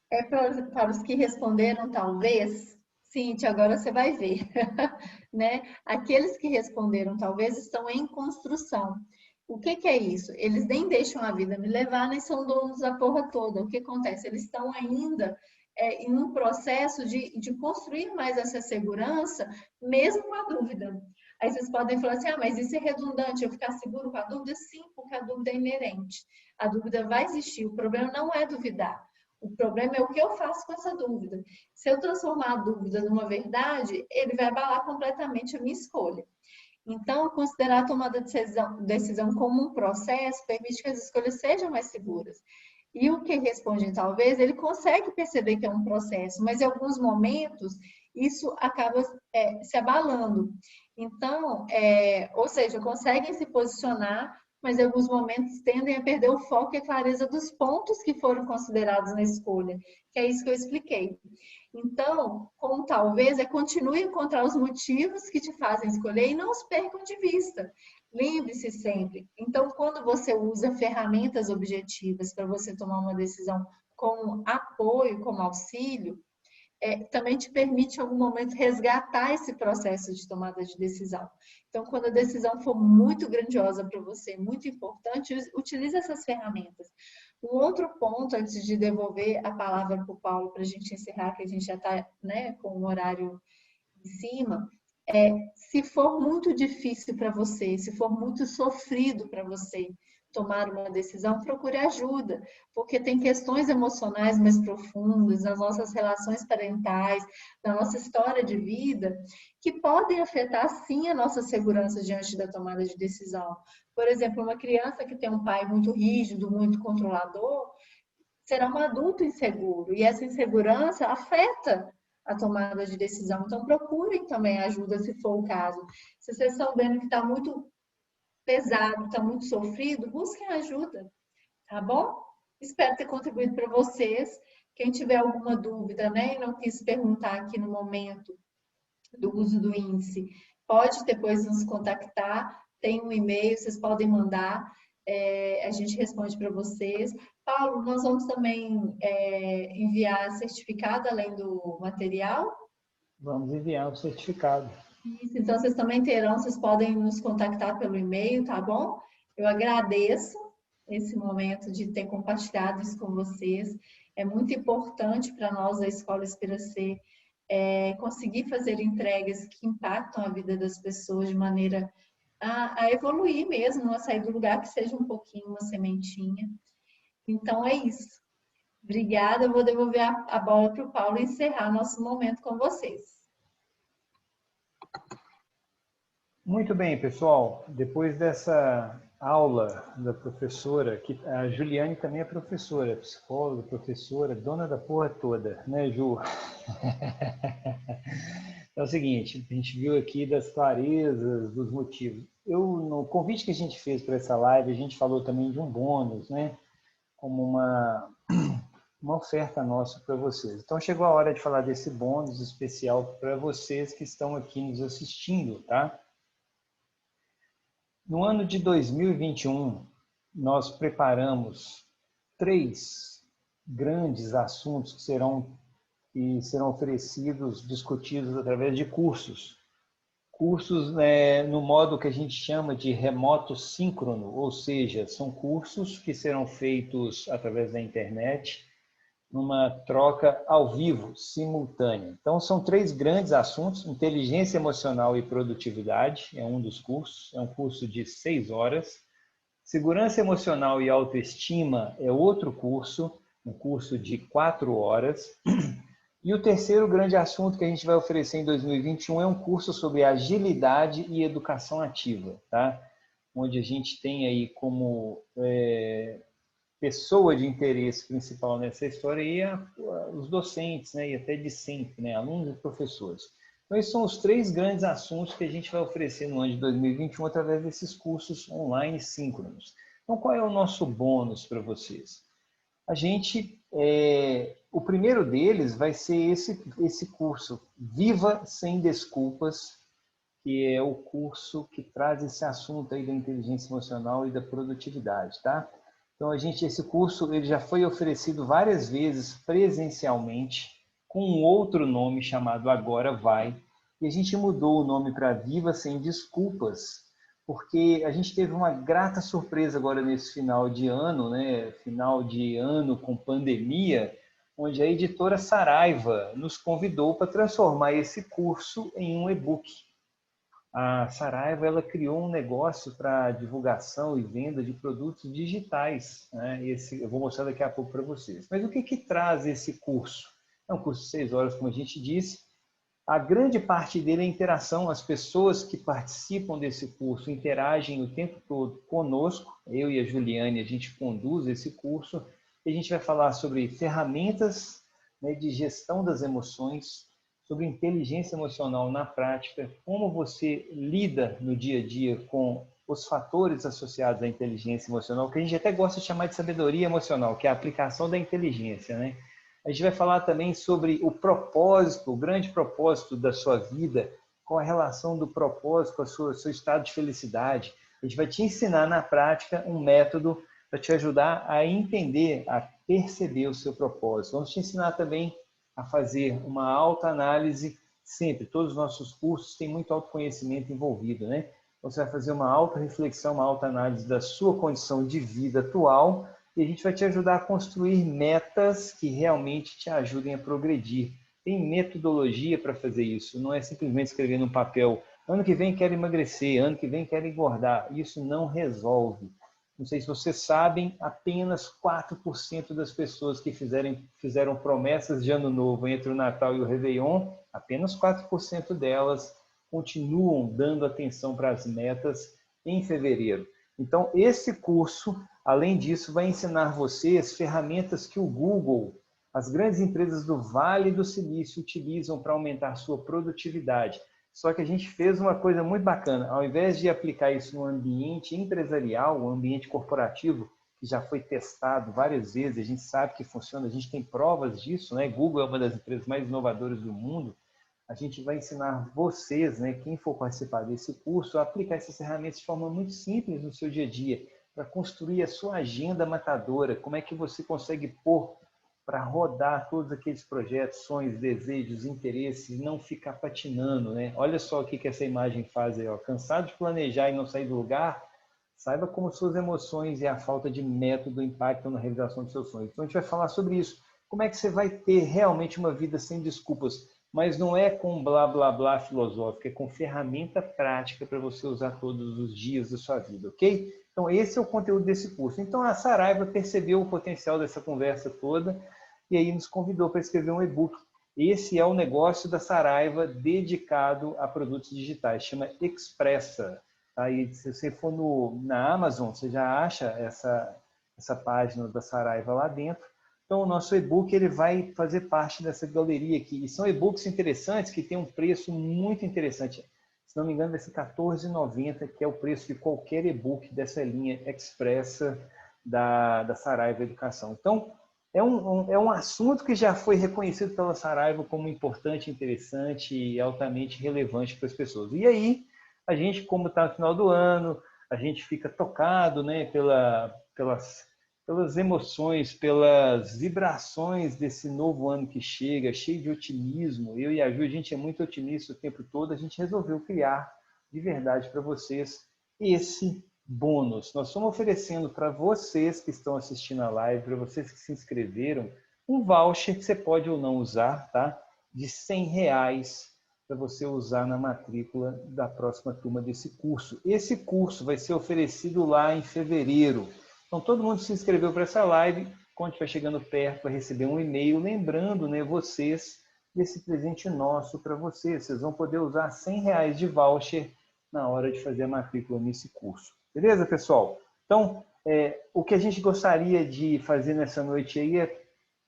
é para os que responderam talvez. Cíntia, agora você vai ver, né? Aqueles que responderam talvez estão em construção. O que é isso? Eles nem deixam a vida me levar, nem são donos da porra toda. O que acontece? Eles estão ainda em um processo de construir mais essa segurança, mesmo com a dúvida. Aí vocês podem falar assim, mas isso é redundante, eu ficar seguro com a dúvida? Sim, porque a dúvida é inerente. A dúvida vai existir, o problema não é duvidar. O problema é o que eu faço com essa dúvida. Se eu transformar a dúvida numa verdade, ele vai abalar completamente a minha escolha. Então, considerar a tomada de decisão como um processo permite que as escolhas sejam mais seguras. E o que responde, talvez, ele consegue perceber que é um processo, mas em alguns momentos isso acaba se abalando. Então, ou seja, conseguem se posicionar, mas em alguns momentos tendem a perder o foco e a clareza dos pontos que foram considerados na escolha, que é isso que eu expliquei. Então, como talvez, continue a encontrar os motivos que te fazem escolher e não os percam de vista. Lembre-se sempre. Então, quando você usa ferramentas objetivas para você tomar uma decisão como apoio, como auxílio, também te permite, em algum momento, resgatar esse processo de tomada de decisão. Então, quando a decisão for muito grandiosa para você, muito importante, utilize essas ferramentas. Um outro ponto, antes de devolver a palavra para o Paulo, para a gente encerrar, que a gente já está, né, com o horário em cima, se for muito difícil para você, se for muito sofrido para você tomar uma decisão, procure ajuda, porque tem questões emocionais mais profundas, nas nossas relações parentais, na nossa história de vida, que podem afetar sim a nossa segurança diante da tomada de decisão. Por exemplo, uma criança que tem um pai muito rígido, muito controlador, será um adulto inseguro, e essa insegurança afeta a tomada de decisão. Então, procurem também ajuda, se for o caso. Se vocês estão vendo que está muito pesado, está muito sofrido, busquem ajuda, tá bom? Espero ter contribuído para vocês. Quem tiver alguma dúvida, né, e não quis perguntar aqui no momento do uso do índice, pode depois nos contactar, tem um e-mail, vocês podem mandar, a gente responde para vocês. Paulo, nós vamos também enviar certificado além do material? Vamos enviar o certificado. Isso, então vocês também terão, vocês podem nos contactar pelo e-mail, tá bom? Eu agradeço esse momento de ter compartilhado isso com vocês. É muito importante para nós, da Escola Esperacer, conseguir fazer entregas que impactam a vida das pessoas de maneira a evoluir mesmo, a sair do lugar, que seja um pouquinho, uma sementinha. Então, é isso. Obrigada, eu vou devolver a bola para o Paulo e encerrar nosso momento com vocês. Muito bem, pessoal. Depois dessa aula da professora, que a Juliane também é professora, psicóloga, professora, dona da porra toda, né, Ju? É o seguinte, a gente viu aqui das clarezas, dos motivos. No convite que a gente fez para essa live, a gente falou também de um bônus, né? Como uma oferta nossa para vocês. Então, chegou a hora de falar desse bônus especial para vocês que estão aqui nos assistindo, tá? No ano de 2021, nós preparamos 3 grandes assuntos que serão oferecidos, discutidos através de cursos. Cursos, né, no modo que a gente chama de remoto síncrono, ou seja, são cursos que serão feitos através da internet, numa troca ao vivo, simultânea. Então, são 3 grandes assuntos: inteligência emocional e produtividade, é um dos cursos, é um curso de 6 horas. Segurança emocional e autoestima é outro curso, um curso de 4 horas. E o terceiro grande assunto que a gente vai oferecer em 2021 é um curso sobre agilidade e educação ativa, tá? Onde a gente tem aí como pessoa de interesse principal nessa história aí os docentes, né? E até discentes, né? Alunos e professores. Então, esses são os 3 grandes assuntos que a gente vai oferecer no ano de 2021 através desses cursos online síncronos. Então, qual é o nosso bônus para vocês? O primeiro deles vai ser esse curso, Viva Sem Desculpas, que é o curso que traz esse assunto aí da inteligência emocional e da produtividade, tá? Então, esse curso ele já foi oferecido várias vezes presencialmente, com um outro nome chamado Agora Vai, e a gente mudou o nome para Viva Sem Desculpas, porque a gente teve uma grata surpresa agora nesse final de ano, né? Final de ano com pandemia, onde a editora Saraiva nos convidou para transformar esse curso em um e-book. A Saraiva ela criou um negócio para divulgação e venda de produtos digitais, né? Eu vou mostrar daqui a pouco para vocês. Mas o que traz esse curso? É um curso de 6 horas, como a gente disse. A grande parte dele é interação. As pessoas que participam desse curso interagem o tempo todo conosco. Eu e a Juliane, a gente conduz esse curso. E a gente vai falar sobre ferramentas, né, de gestão das emoções, sobre inteligência emocional na prática, como você lida no dia a dia com os fatores associados à inteligência emocional, que a gente até gosta de chamar de sabedoria emocional, que é a aplicação da inteligência, né? A gente vai falar também sobre o propósito, o grande propósito da sua vida, com a relação do propósito com o seu estado de felicidade. A gente vai te ensinar na prática um método para te ajudar a entender, a perceber o seu propósito. Vamos te ensinar também a fazer uma autoanálise sempre. Todos os nossos cursos têm muito autoconhecimento envolvido, né? Você vai fazer uma autorreflexão, uma autoanálise da sua condição de vida atual e a gente vai te ajudar a construir metas que realmente te ajudem a progredir. Tem metodologia para fazer isso, não é simplesmente escrever num papel: ano que vem quero emagrecer, ano que vem quero engordar. Isso não resolve. Não sei se vocês sabem, apenas 4% das pessoas que fizeram promessas de ano novo entre o Natal e o Réveillon, apenas 4% delas continuam dando atenção para as metas em fevereiro. Então, esse curso, além disso, vai ensinar vocês ferramentas que o Google, as grandes empresas do Vale do Silício utilizam para aumentar sua produtividade. Só que a gente fez uma coisa muito bacana. Ao invés de aplicar isso no ambiente empresarial, o ambiente corporativo, que já foi testado várias vezes, a gente sabe que funciona, a gente tem provas disso, né? Google é uma das empresas mais inovadoras do mundo. A gente vai ensinar vocês, né, quem for participar desse curso, a aplicar essas ferramentas de forma muito simples no seu dia a dia, para construir a sua agenda matadora. Como é que você consegue pôr para rodar todos aqueles projetos, sonhos, desejos, interesses, e não ficar patinando, né? Olha só o que essa imagem faz aí, ó. Cansado de planejar e não sair do lugar? Saiba como suas emoções e a falta de método impactam na realização dos seus sonhos. Então a gente vai falar sobre isso. Como é que você vai ter realmente uma vida sem desculpas? Mas não é com blá blá blá filosófico, é com ferramenta prática para você usar todos os dias da sua vida, ok? Então esse é o conteúdo desse curso. Então a Saraiva percebeu o potencial dessa conversa toda e aí nos convidou para escrever um e-book. Esse é o negócio da Saraiva dedicado a produtos digitais, chama Expressa. Aí, se você for na Amazon, você já acha essa página da Saraiva lá dentro. Então, o nosso e-book ele vai fazer parte dessa galeria aqui. E são e-books interessantes que têm um preço muito interessante. Se não me engano, vai ser R$14,90, que é o preço de qualquer e-book dessa linha Expressa da Saraiva Educação. Então, é um assunto que já foi reconhecido pela Saraiva como importante, interessante e altamente relevante para as pessoas. E aí, a gente, como está no final do ano, a gente fica tocado, né, pelas emoções, pelas vibrações desse novo ano que chega, cheio de otimismo. Eu e a Ju, a gente é muito otimista o tempo todo, a gente resolveu criar de verdade para vocês esse bônus. Nós estamos oferecendo para vocês que estão assistindo a live, para vocês que se inscreveram, um voucher que você pode ou não usar, tá? De R$100 para você usar na matrícula da próxima turma desse curso. Esse curso vai ser oferecido lá em fevereiro. Então, todo mundo se inscreveu para essa live. Quando estiver chegando perto, vai receber um e-mail lembrando, né, vocês desse presente nosso para vocês. Vocês vão poder usar R$100 de voucher na hora de fazer a matrícula nesse curso. Beleza, pessoal? Então, o que a gente gostaria de fazer nessa noite aí é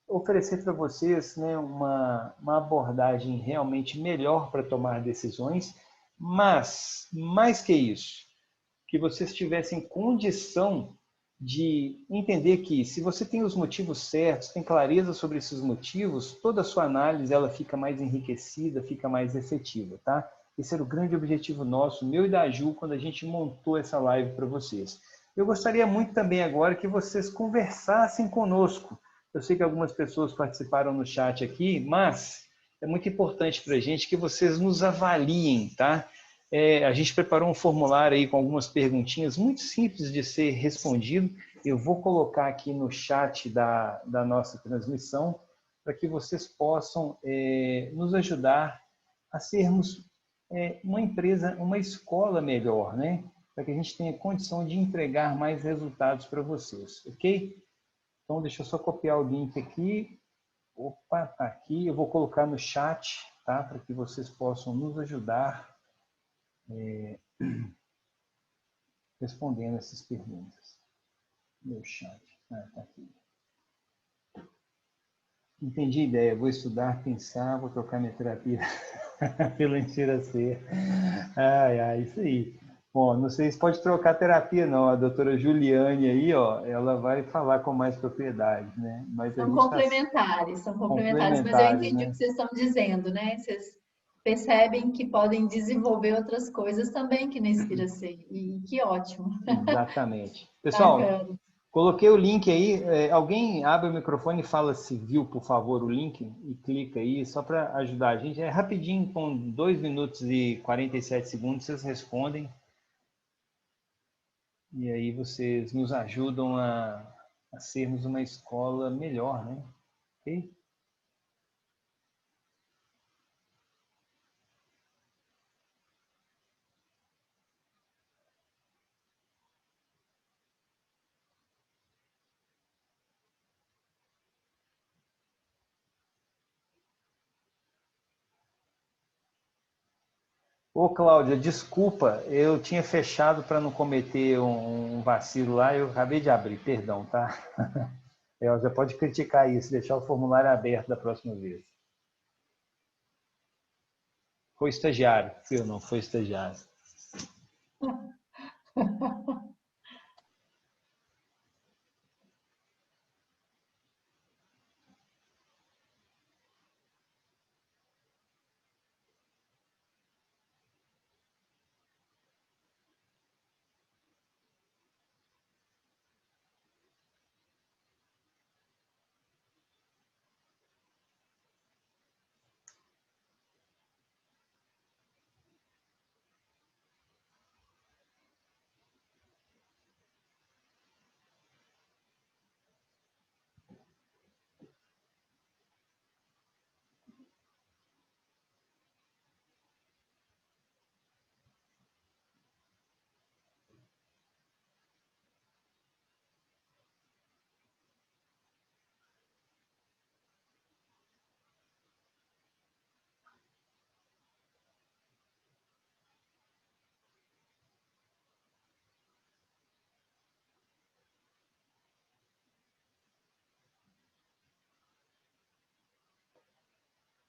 oferecer para vocês, né, uma abordagem realmente melhor para tomar decisões, mas, mais que isso, que vocês tivessem condição de entender que se você tem os motivos certos, tem clareza sobre esses motivos, toda a sua análise ela fica mais enriquecida, fica mais efetiva, tá? Esse era o grande objetivo nosso, meu e da Ju, quando a gente montou essa live para vocês. Eu gostaria muito também agora que vocês conversassem conosco. Eu sei que algumas pessoas participaram no chat aqui, mas é muito importante para a gente que vocês nos avaliem, tá? A gente preparou um formulário aí com algumas perguntinhas muito simples de ser respondido. Eu vou colocar aqui no chat da nossa transmissão para que vocês possam nos ajudar a sermos uma empresa, uma escola melhor, né? Para que a gente tenha condição de entregar mais resultados para vocês, ok? Então, deixa eu só copiar o link aqui. Opa, tá aqui. Eu vou colocar no chat, tá? Para que vocês possam nos ajudar respondendo essas perguntas. Meu chat. Tá aqui. Entendi a ideia. Vou estudar, pensar, vou trocar minha terapia pela Inspiracer. Isso aí. Bom, não sei se pode trocar terapia, não. A doutora Juliane aí, ó, ela vai falar com mais propriedade, né? Mas a São gente está complementares, mas eu complementares, entendi o né? que vocês estão dizendo, né? Vocês percebem que podem desenvolver outras coisas também que não inspira ser. E que ótimo, Exatamente. Pessoal, bacana. coloquei o link aí. Alguém abre o microfone e fala se viu, por favor, o link e clica aí, só para ajudar a gente. É rapidinho, com 2 minutos e 47 segundos, vocês respondem. E aí vocês nos ajudam a sermos uma escola melhor, né? Ok? Ô, Cláudia, desculpa, eu tinha fechado para não cometer um vacilo lá, eu acabei de abrir, perdão, tá? Já pode criticar isso, deixar o formulário aberto da próxima vez. Foi estagiário, eu não, foi estagiário.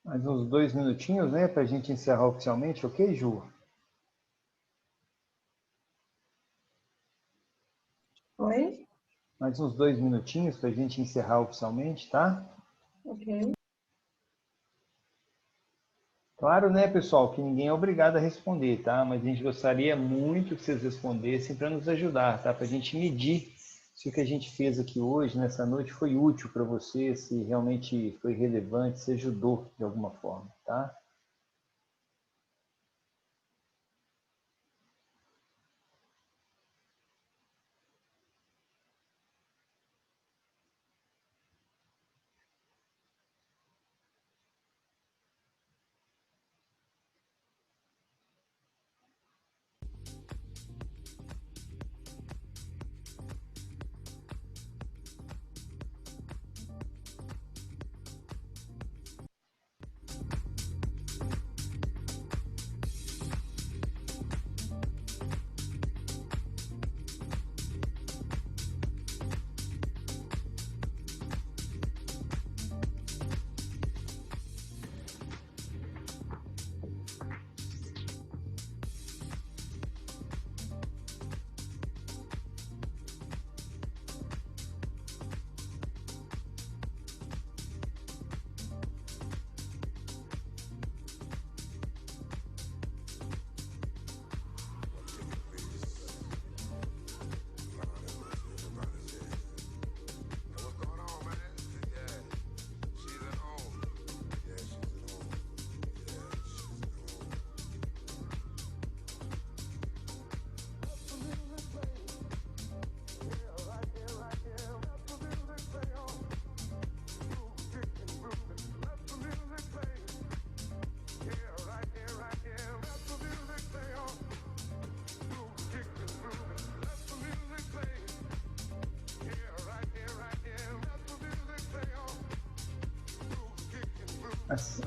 Mais uns 2 minutinhos, né, para a gente encerrar oficialmente, ok, Ju? Oi? Mais uns 2 minutinhos para a gente encerrar oficialmente, tá? Ok. Claro, né, pessoal, que ninguém é obrigado a responder, tá? Mas a gente gostaria muito que vocês respondessem para nos ajudar, tá? Para a gente medir se o que a gente fez aqui hoje, nessa noite, foi útil para você, se realmente foi relevante, se ajudou de alguma forma, tá?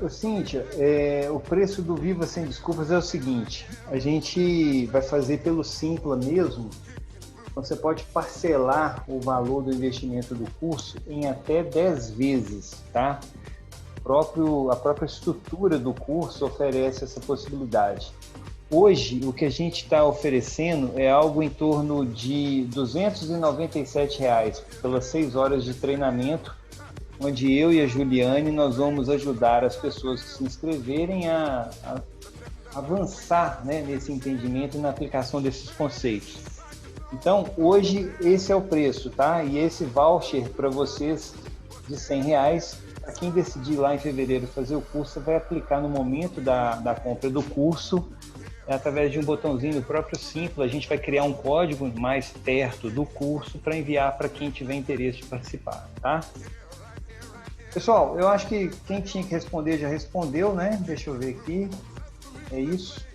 Cíntia, o preço do Viva Sem Desculpas é o seguinte, a gente vai fazer pelo Simpla mesmo, você pode parcelar o valor do investimento do curso em até 10 vezes, tá? A própria estrutura do curso oferece essa possibilidade. Hoje, o que a gente está oferecendo é algo em torno de R$ 297 pelas 6 horas de treinamento, onde eu e a Juliane nós vamos ajudar as pessoas que se inscreverem a avançar, né, nesse entendimento e na aplicação desses conceitos. Então, hoje esse é o preço, tá? E esse voucher para vocês de R$ 100, para quem decidir lá em fevereiro fazer o curso, você vai aplicar no momento da compra do curso, através de um botãozinho do próprio Simpla, a gente vai criar um código mais perto do curso para enviar para quem tiver interesse de participar, tá? Pessoal, eu acho que quem tinha que responder já respondeu, né? Deixa eu ver aqui. É isso.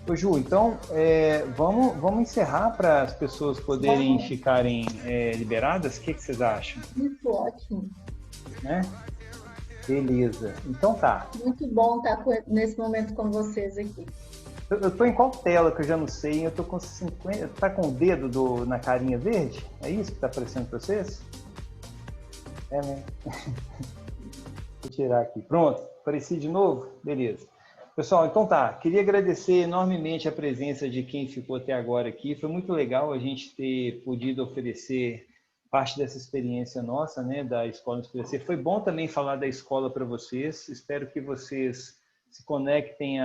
Ô, Ju, então vamos encerrar para as pessoas poderem ficarem liberadas? O que vocês acham? Muito ótimo. Né? Beleza. Então tá. Muito bom estar nesse momento com vocês aqui. Eu tô em qual tela que eu já não sei? Eu tô com 50. Tá com o dedo na carinha verde? É isso que tá aparecendo para vocês? É, né? Vou tirar aqui. Pronto. Apareci de novo? Beleza. Pessoal, então tá. Queria agradecer enormemente a presença de quem ficou até agora aqui. Foi muito legal a gente ter podido oferecer parte dessa experiência nossa, né, da Escola Inspirar. Foi bom também falar da escola para vocês. Espero que vocês se conectem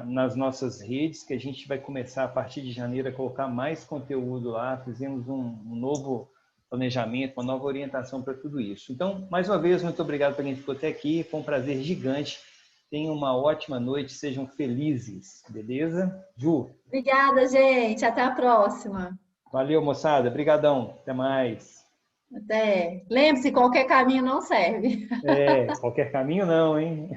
nas nossas redes, que a gente vai começar a partir de janeiro a colocar mais conteúdo lá. Fizemos um novo planejamento, uma nova orientação para tudo isso. Então, mais uma vez, muito obrigado para quem ficou até aqui. Foi um prazer gigante. Tenham uma ótima noite, sejam felizes, beleza? Ju? Obrigada, gente. Até a próxima. Valeu, moçada. Obrigadão. Até mais. Até. Lembre-se, qualquer caminho não serve. Qualquer caminho não, hein?